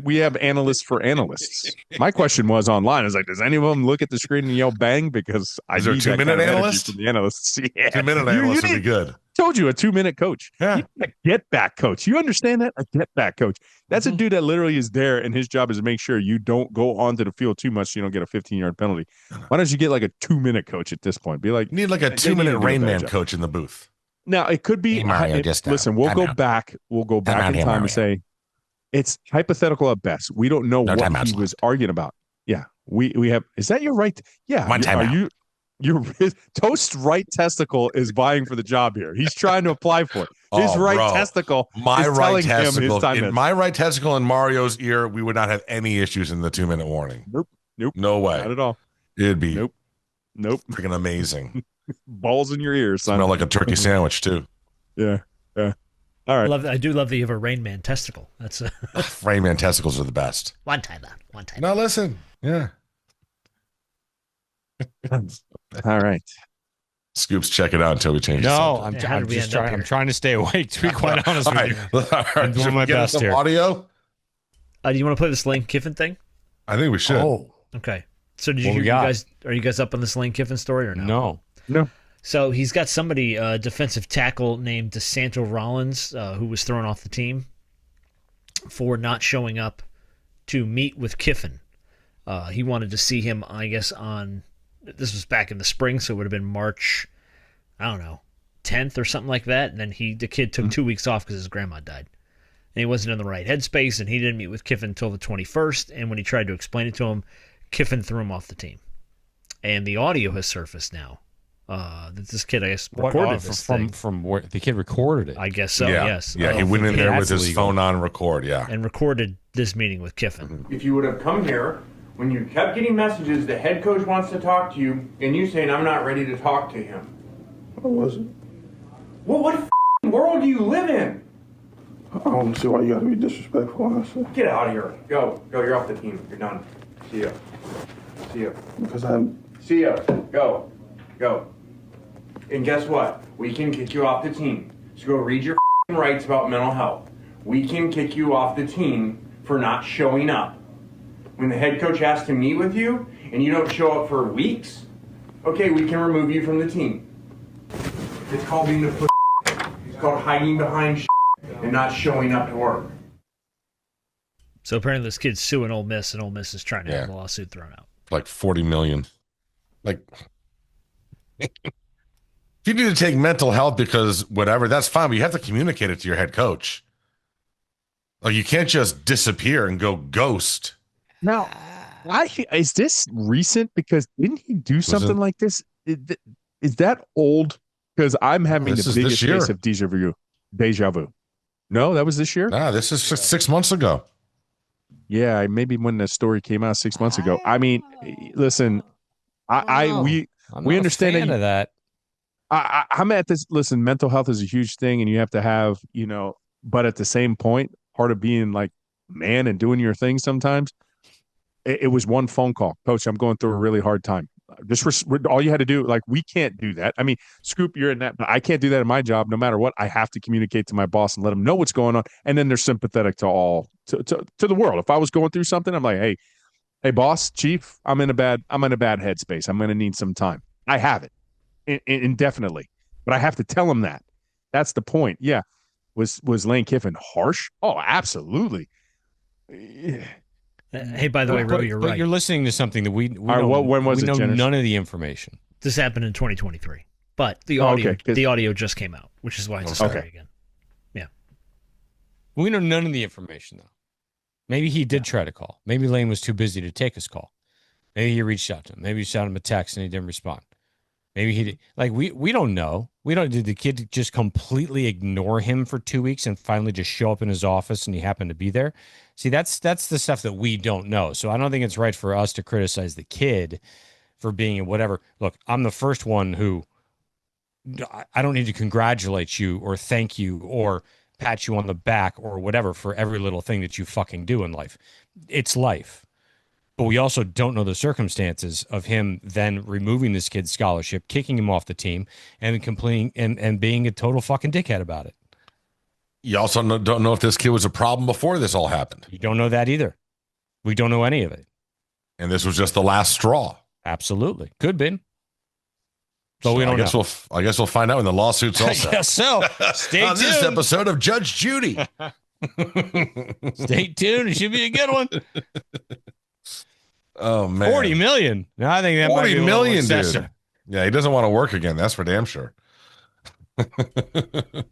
We have analysts for analysts. My question was online. I was like, does any of them look at the screen and yell bang? Because I Is there a need 2-minute analyst? from the analysts. Yeah. 2-minute analyst would be good. Told you, a 2-minute coach. Yeah. A get back coach. You understand that? A get back coach. That's a dude that literally is there, and his job is to make sure you don't go onto the field too much so you don't get a 15-yard penalty. Why don't you get like a 2-minute coach at this point? Be like, you need like a 2-minute Rain Man coach in the booth. Now it could be. Hey, Mario, listen, we'll go back. We'll go back in time and say it's hypothetical at best. We don't know what he was arguing about. Yeah, we have. Is that your right? Yeah. One time out. Your Toast's right testicle is vying for the job here. He's trying to apply for it. His testicle. My is right telling him his time testicle. is. My right testicle in Mario's ear, we would not have any issues in the 2-minute warning. Nope. No way. Not at all. It'd be Nope. freaking amazing. Balls in your ears, son. Smell like a turkey sandwich too. Yeah. All right. I do love that you have a Rain Man testicle. That's Rain Man testicles are the best. one time out. Now listen. Yeah. All right. Scoops, check it out until we change the No, subject. I'm trying to stay awake, to be quite honest with you. All right. I'm doing my best here. Audio? Do you want to play this Lane Kiffin thing? I think we should. Oh, Okay. So did you hear you guys? Are you guys up on this Lane Kiffin story or no? No. So he's got somebody, defensive tackle named DeSanto Rollins, who was thrown off the team for not showing up to meet with Kiffin. He wanted to see him, I guess, this was back in the spring, so it would have been March, I don't know, 10th or something like that. And then the kid took 2 weeks off because his grandma died. And he wasn't in the right headspace, and he didn't meet with Kiffin until the 21st. And when he tried to explain it to him, Kiffin threw him off the team. And the audio has surfaced now. That this kid, I guess, recorded this thing. From where the kid recorded it. I guess so, Yeah. yes. Yeah, he went in there with his legal. phone on record, yeah. And recorded this meeting with Kiffin. If you would have come here when you kept getting messages, the head coach wants to talk to you, and you saying, I'm not ready to talk to him. What was it? Well, what f***ing world do you live in? I don't see why you gotta be disrespectful, honestly. Get out of here. Go, you're off the team. You're done. See ya. Because I'm... See ya. Go. And guess what? We can kick you off the team. So go read your f***ing rights about mental health. We can kick you off the team for not showing up. When the head coach asks to meet with you and you don't show up for weeks, okay, we can remove you from the team. It's called being a pussy. It's called hiding behind and not showing up to work. So apparently this kid's suing Ole Miss, and Ole Miss is trying to have the lawsuit thrown out. Like 40 million. Like, if you need to take mental health because whatever, that's fine, but you have to communicate it to your head coach. Like, you can't just disappear and go ghost. Now, is this recent? Because didn't he do something like this? Is that old? Because I'm having the biggest case of deja vu. No, that was this year? Nah, this is 6 months ago. Yeah, maybe when the story came out 6 months ago. I mean, listen, we understand that. I'm at this. Listen, mental health is a huge thing, and you have to have, but at the same point, part of being like man and doing your thing sometimes, it was one phone call. Coach, I'm going through a really hard time. Just all you had to do, like, we can't do that. I mean, Scoop, you're in that, but I can't do that in my job. No matter what, I have to communicate to my boss and let him know what's going on. And then they're sympathetic to the world. If I was going through something, I'm like, hey, boss, chief, I'm in a bad headspace. I'm going to need some time. I have it indefinitely, but I have to tell him that. That's the point. Yeah. Was Lane Kiffin harsh? Oh, absolutely. Hey, by the way, Ro, you're right. But you're listening to something that we when was it, know Jenners? none of the information. This happened in 2023, but the audio just came out, which is why it's a story again. Yeah. We know none of the information, though. Maybe he did try to call. Maybe Lane was too busy to take his call. Maybe he reached out to him. Maybe he shot him a text and he didn't respond. Maybe he like we don't know. We don't. Did the kid just completely ignore him for 2 weeks and finally just show up in his office and he happened to be there? See, that's the stuff that we don't know. So I don't think it's right for us to criticize the kid for being in whatever. Look, I'm the first one who I don't need to congratulate you or thank you or pat you on the back or whatever for every little thing that you fucking do in life. It's life. But we also don't know the circumstances of him then removing this kid's scholarship, kicking him off the team, and completing and being a total fucking dickhead about it. You also don't know if this kid was a problem before this all happened. You don't know that either. We don't know any of it. And this was just the last straw. Absolutely. Could be. But So we don't I guess know. I guess we'll find out when the lawsuit's all set. I guess so. Stay On tuned. this episode of Judge Judy. Stay tuned. It should be a good one. Oh, man. 40 million. No, I think that might 40 be million, excessive. dude. Yeah, he doesn't want to work again. That's for damn sure.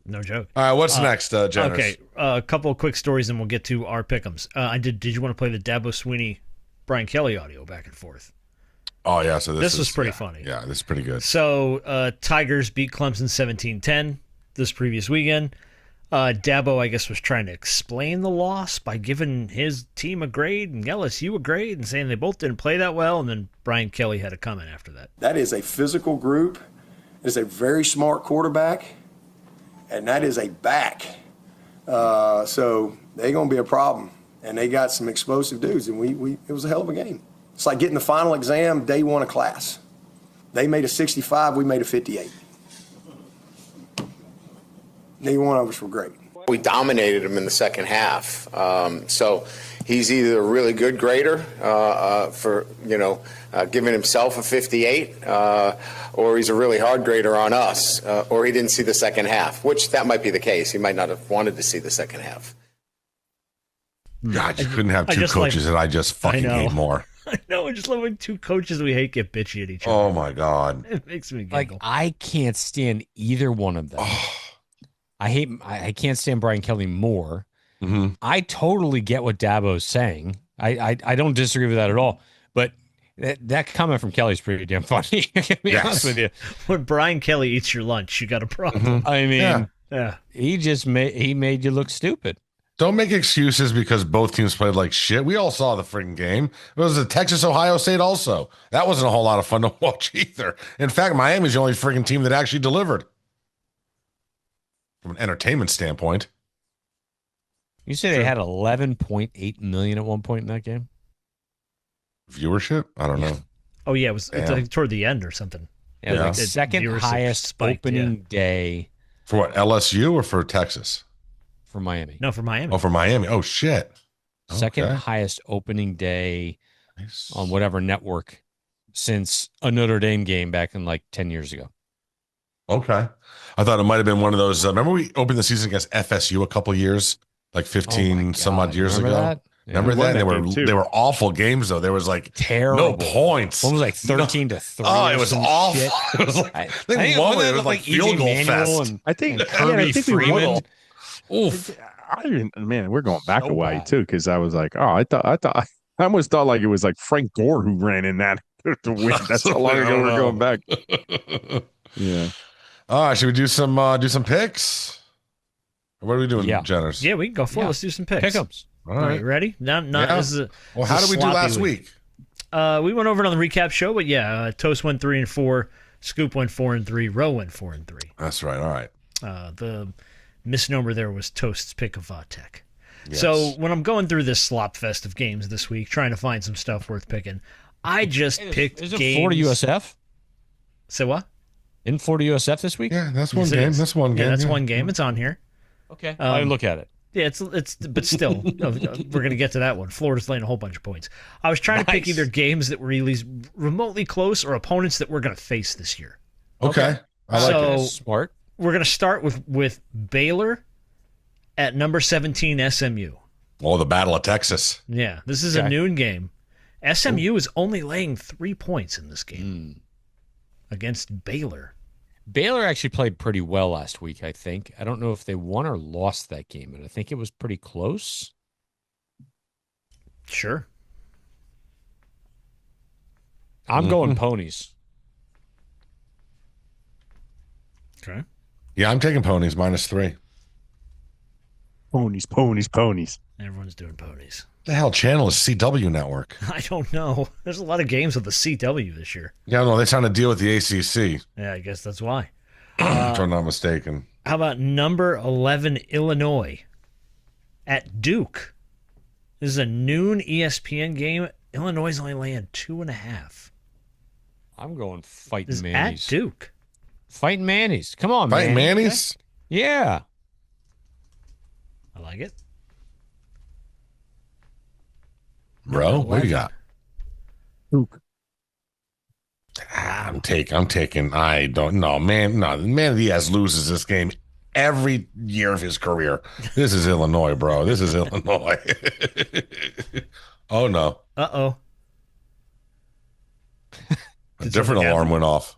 No joke. All right, what's next, Jenners? Okay, a couple of quick stories, and we'll get to our pick'ems. Did you want to play the Dabo Sweeney, Brian Kelly audio back and forth? Oh, yeah, so This was pretty funny. Yeah, this is pretty good. So, Tigers beat Clemson 17-10 this previous weekend. Dabo, I guess, was trying to explain the loss by giving his team a grade and LSU a grade and saying they both didn't play that well, and then Brian Kelly had a comment after that. That is a physical group. It is a very smart quarterback, and that is a back. So they're going to be a problem, and they got some explosive dudes, and it was a hell of a game. It's like getting the final exam day one of class. They made a 65, we made a 58. Neither one of us were great. We dominated him in the second half. So he's either a really good grader for, giving himself a 58, or he's a really hard grader on us, or he didn't see the second half, which that might be the case. He might not have wanted to see the second half. God, you couldn't have two coaches that I just fucking hate more. I know. I just love when two coaches we hate get bitchy at each other. Oh, my God. It makes me giggle. Like, I can't stand either one of them. I can't stand Brian Kelly more. Mm-hmm. I totally get what Dabo's saying. I don't disagree with that at all. But that comment from Kelly is pretty damn funny. To be honest with you. When Brian Kelly eats your lunch, you got a problem. I mean, yeah. he made you look stupid. Don't make excuses because both teams played like shit. We all saw the freaking game. It was the Texas-Ohio State also. That wasn't a whole lot of fun to watch either. In fact, Miami's the only freaking team that actually delivered. From an entertainment standpoint. You say they had 11.8 million at one point in that game? Viewership? I don't know. Oh, yeah. It's like toward the end or something. Yeah, like the second highest spiked, opening day. For what, LSU or for Texas? For Miami. No, for Miami. Oh, for Miami. Oh, shit. Second highest opening day on whatever network since a Notre Dame game back in like 10 years ago. Okay. I thought it might have been one of those. Remember we opened the season against FSU a couple years, like 15 some odd years Remember ago? that? Yeah. Remember that? They were awful games, though. There was like terrible. No points. One was like 13-3. Oh, it was awful. Shit. It was like, I think one it it was like EJ field goal Manuel fest. and I think Kirby Freeman. Oof. Man, we're going back a way too, because I was like, I almost thought like it was like Frank Gore who ran in that to win. That's how long ago we're going back. Yeah. All right, should we do some picks? What are we doing, Jenners? Yeah, we can go for it. Let's do some picks. Pick-ems. All right. You ready? This is well, how did we do last week? We went over it on the recap show, but Toast went 3-4, Scoop went 4-3, Roe went 4-3. That's right. All right. The misnomer there was Toast's pick of Tech. Yes. So when I'm going through this slop fest of games this week, trying to find some stuff worth picking, I just picked Is it games. Florida USF? Say what? In Florida USF this week? Yeah, that's one game. That's one game. Yeah, that's one game. It's on here. Okay. I'll look at it. Yeah, it's but still, we're going to get to that one. Florida's laying a whole bunch of points. I was trying to pick either games that were at least remotely close or opponents that we're going to face this year. Okay. I like it. Smart. We're going to start with Baylor at number 17 SMU. Oh, the Battle of Texas. Yeah, this is a noon game. SMU is only laying 3 points in this game against Baylor. Baylor actually played pretty well last week, I think. I don't know if they won or lost that game, but I think it was pretty close. Sure. I'm going ponies. Okay. Yeah, I'm taking ponies -3. Ponies, ponies, ponies. Everyone's doing ponies. The hell channel is CW Network? I don't know. There's a lot of games with the CW this year. Yeah, no, they signed a deal with the ACC. Yeah, I guess that's why. If I'm not mistaken. How about number 11 Illinois at Duke? This is a noon ESPN game. Illinois is only laying 2.5. I'm going fighting This is Manny's. at Duke. Fighting Manny's. Come on, Fighting Manny. Manny's? Yeah. I like it. Bro, what do you got? Duke. I'm taking. I don't know, man. No, man, Diaz loses this game every year of his career. This is Illinois, bro. This is Illinois. Oh no. Uh-oh. A different alarm went off.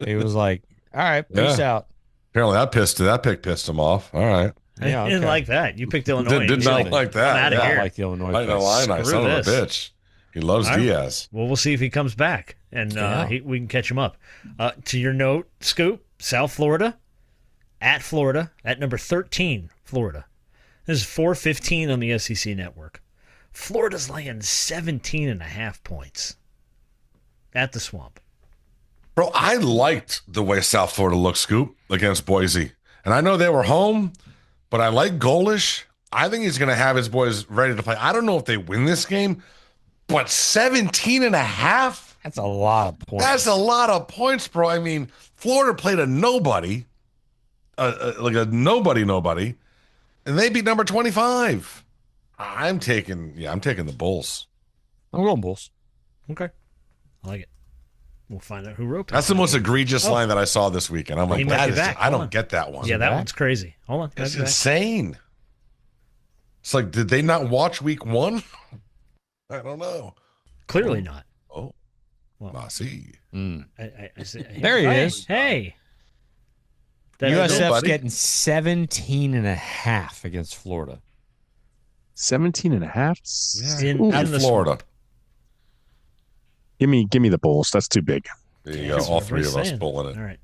He was like, all right, peace out. Apparently that pick pissed him off. All right. Yeah, I didn't like that. You picked Illinois. Did not like that. I'm out of Yeah. here. I like the Illinois. I know, I Screw son this. of a bitch. He loves All right. Diaz. Well, we'll see if he comes back, and we can catch him up. To your note, Scoop, South Florida, at number 13, Florida. This is 4:15 on the SEC network. Florida's laying 17.5 points at the Swamp. Bro, I liked the way South Florida looked, Scoop, against Boise. And I know they were home, but I like Golish. I think he's going to have his boys ready to play. I don't know if they win this game, but 17.5? That's a lot of points. That's a lot of points, bro. I mean, Florida played a nobody, like a nobody, and they beat number 25. I'm taking the Bulls. I'm going Bulls. Okay. I like it. We'll find out who wrote that. That's the most egregious line that I saw this weekend. I'm like, He might be back. I Hold don't on. get that one. Yeah, that one's crazy. Hold on. It's Might be back. insane. It's like, did they not watch week 1? I don't know. Clearly not. Oh, Well, I see. I see. There he Hey, is. Hey. USF's getting 17.5 against Florida. 17.5? In the Florida. Swamp. Give me the Bulls. That's too big. There you go. All three of us saying. pulling it. All right.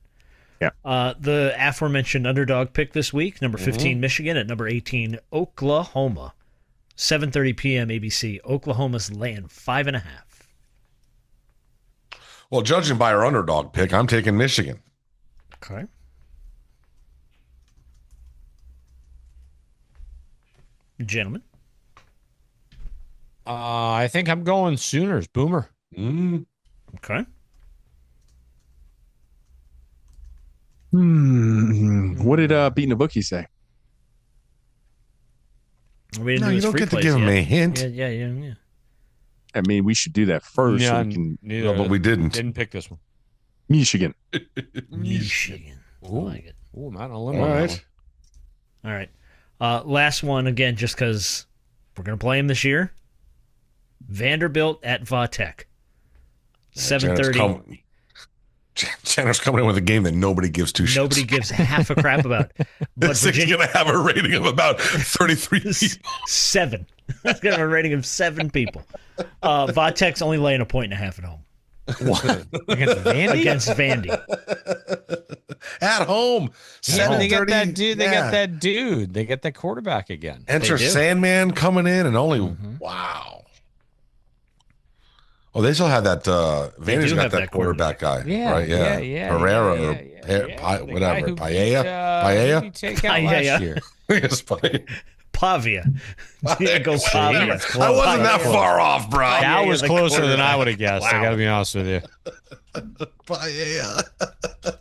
Yeah. The aforementioned underdog pick this week, number 15, Michigan, at number 18, Oklahoma. 7:30 p.m. ABC. Oklahoma's laying 5.5. Well, judging by our underdog pick, I'm taking Michigan. Okay. Gentlemen. I think I'm going Sooners. Boomer. Okay. What did beating the bookie say? We didn't No, do you his don't free get to plays give him yet. a hint. Yeah. I mean, we should do that first. Yeah, so we can neither. No, but we didn't. Didn't pick this one. Michigan. Michigan. I like it. Ooh, not a limb All on that right. All right. Last one, again, just because we're going to play him this year. Vanderbilt at Vatech. 7:30. Chandler's coming in with a game that nobody gives two shits. Nobody gives half a crap about. But This thing's Virginia, going to have a rating of about 33 people. 7. It's going to have a rating of 7 people. Vatech's only laying 1.5 at home. Against Vandy? Against Vandy. At home. Yeah, they got 7:30. that dude. They Yeah. got that dude. They get that quarterback again. Enter They do. Sandman coming in and only, wow. Oh, they still have that. Vandy's do got have that that quarterback guy. Yeah, right? yeah. Pereira yeah, or The whatever. guy who Paella? beat, Paella? who did he take out Paella. last year? Yes, Paella. Pavia. Yeah, go Pavia. I wasn't that far off, bro. That was the closer than I quarterback. would have guessed. I got to be honest with you. Paella.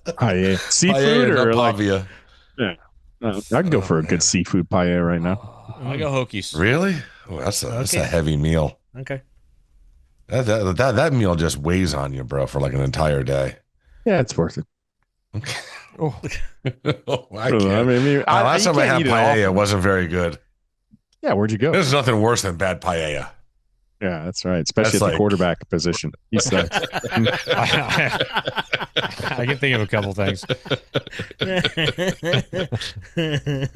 Paella. Seafood Paella, or not like Pavia. I can go for a good seafood paella right now. I go Hokies. Really? Oh, that's a heavy meal. Okay. That meal just weighs on you, bro, for like an entire day. Yeah, it's worth it. Oh, I I can't. mean, Last you time I can't had eat it all. paella, it wasn't very good. Yeah, where'd you go? There's nothing worse than bad paella. Yeah, that's right. Especially That's at like- the quarterback position. He sucks. I can think of a couple things.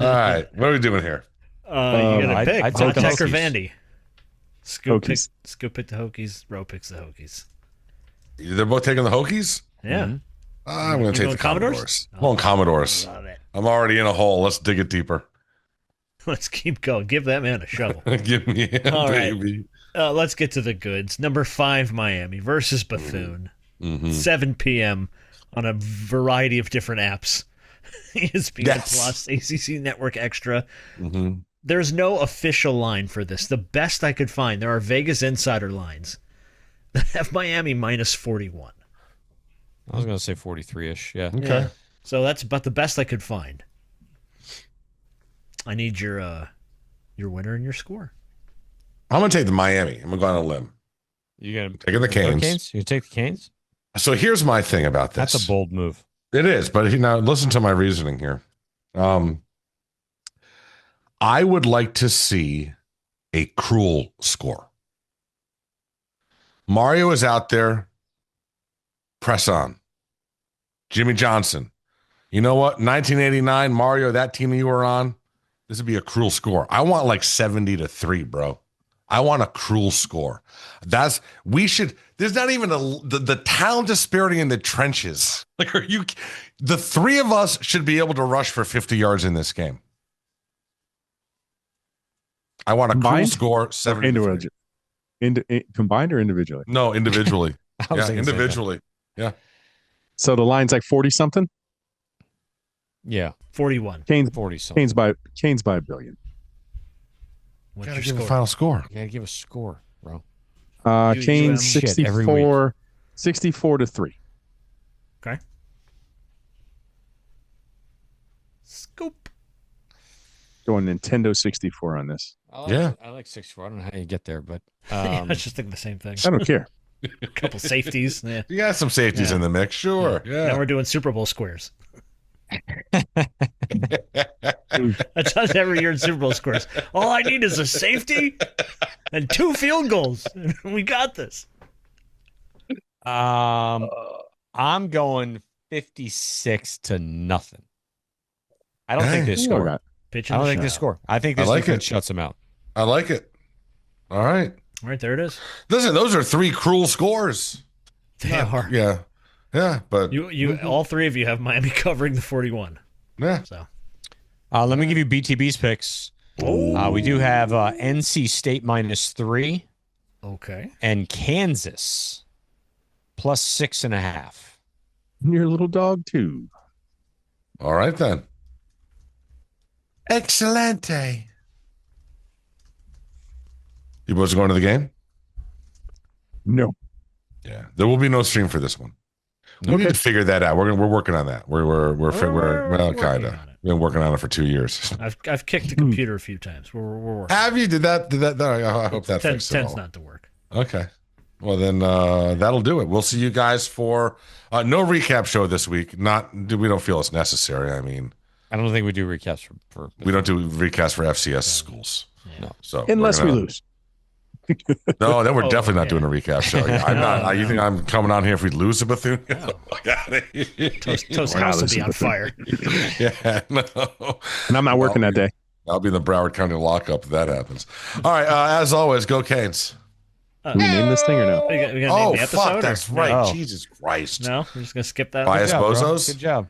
All right, what are we doing here? You gotta I'd- pick. I'd take the Vatech or Hokies. Vandy. Scoop Hokies. pick the Hokies. Roe picks the Hokies. They're both taking the Hokies? Yeah. I'm going to take the Commodores. I'm going Oh, Commodores. love it. I'm already in a hole. Let's dig it deeper. Let's keep going. Give that man a shovel. Give me a All right. baby. Let's get to the goods. Number 5, Miami versus Bethune. 7 p.m. on a variety of different apps. ESPN Plus, ACC Network Extra. There's no official line for this. The best I could find, there are Vegas insider lines that have Miami minus 41. I was going to say 43-ish. Yeah. Okay. Yeah. So that's about the best I could find. I need your winner and your score. I'm going to take the Miami. I'm going to go on a limb. You got taking the Canes. You take the Canes? So here's my thing about this. That's a bold move. It is, but now listen to my reasoning here. I would like to see a cruel score. Mario is out there. Press on. Jimmy Johnson. You know what? 1989, Mario, that team you were on, this would be a cruel score. I want like 70-3, bro. I want a cruel score. There's not even the talent disparity in the trenches. Like, the three of us should be able to rush for 50 yards in this game. I want a cruel score, 70. Combined or individually? No, individually. Yeah, individually. Yeah. So the line's like 40 something? Yeah. 41. Canes 40 something. Canes by a billion. What's Gotta your give score? a final score. You got to give a score, bro. Canes shit every week. 64-3. Okay. Scoop. Going Nintendo 64 on this. I like 64. I don't know how you get there, but I was just thinking the same thing. I don't care. A couple safeties. Yeah. You got some safeties in the mix, sure. Yeah. Now we're doing Super Bowl squares. That's us every year in Super Bowl squares. All I need is a safety and 2 field goals. We got this. I'm going 56-0. I don't think they score. I don't think they score. I think this defense shuts them out. I like it. All right. All right, there it is. Listen, those are 3 cruel scores. They are. Yeah. Yeah, but you all 3 of you have Miami covering the 41. Yeah. So let me give you BTB's picks. We do have NC State -3. Okay. And Kansas +6.5. Your little dog too. All right then. Excelente. You boys going to the game? No. Yeah, there will be no stream for this one. We need to figure that out. We're working on that. We're kind of. We've been working on it for 2 years. I've kicked the computer a few times. We're working. Have you? Did that? I hope that fixed it tends all. not to work. Okay. Well, then that'll do it. We'll see you guys for no recap show this week. We don't feel it's necessary. I mean, I don't think we do recaps for we don't do recaps for FCS schools. No. So unless we lose. No, then we're definitely not doing a recap show. Yeah, I'm not. You think I'm coming on here if we lose to Bethune? Toast House will be on fire. Yeah, no. And I'm not working that day. I'll be in the Broward County lockup if that happens. All right, as always, go Canes. We name this thing or no? We gonna name the episode, fuck, that's right. No. Jesus Christ. No, we're just gonna skip that. Bias Bozos. Good job.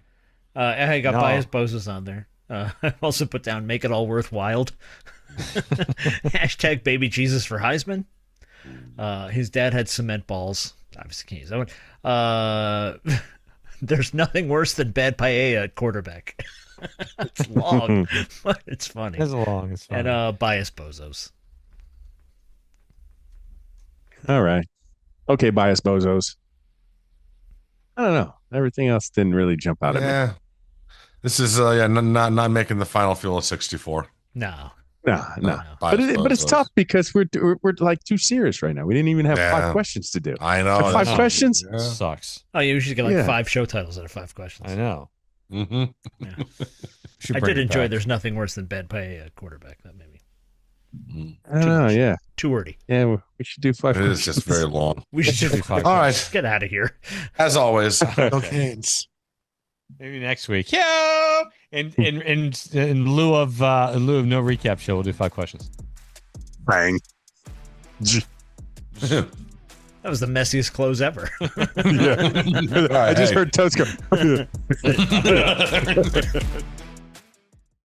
I got Bias Bozos on there. I also put down "Make It All Worthwhile." Hashtag Baby Jesus for Heisman. His dad had cement balls. Obviously, can't use that one. There's nothing worse than bad paella at quarterback. It's long, but it's funny. It's long. It's funny. And Bias Bozos. All right. Okay, Bias Bozos. I don't know. Everything else didn't really jump out at me. Yeah. This is not making the final field of 64. No. No. But it's tough because we're like too serious right now. We didn't even have 5 questions to do. I know. Like 5 questions? Yeah. Sucks. Oh, you usually get like 5 show titles out of 5 questions. I know. Mm-hmm. Yeah. I did enjoy There's Nothing Worse Than Bad Paella at quarterback. That maybe. Yeah. Too wordy. Yeah, we should do 5 It questions. is just very long. We should do 5. All right. Get out of here. As always, go Canes. Maybe next week. Yeah. In lieu of no recap show, we'll do 5 questions. Bang. That was the messiest close ever. I just heard Totes go.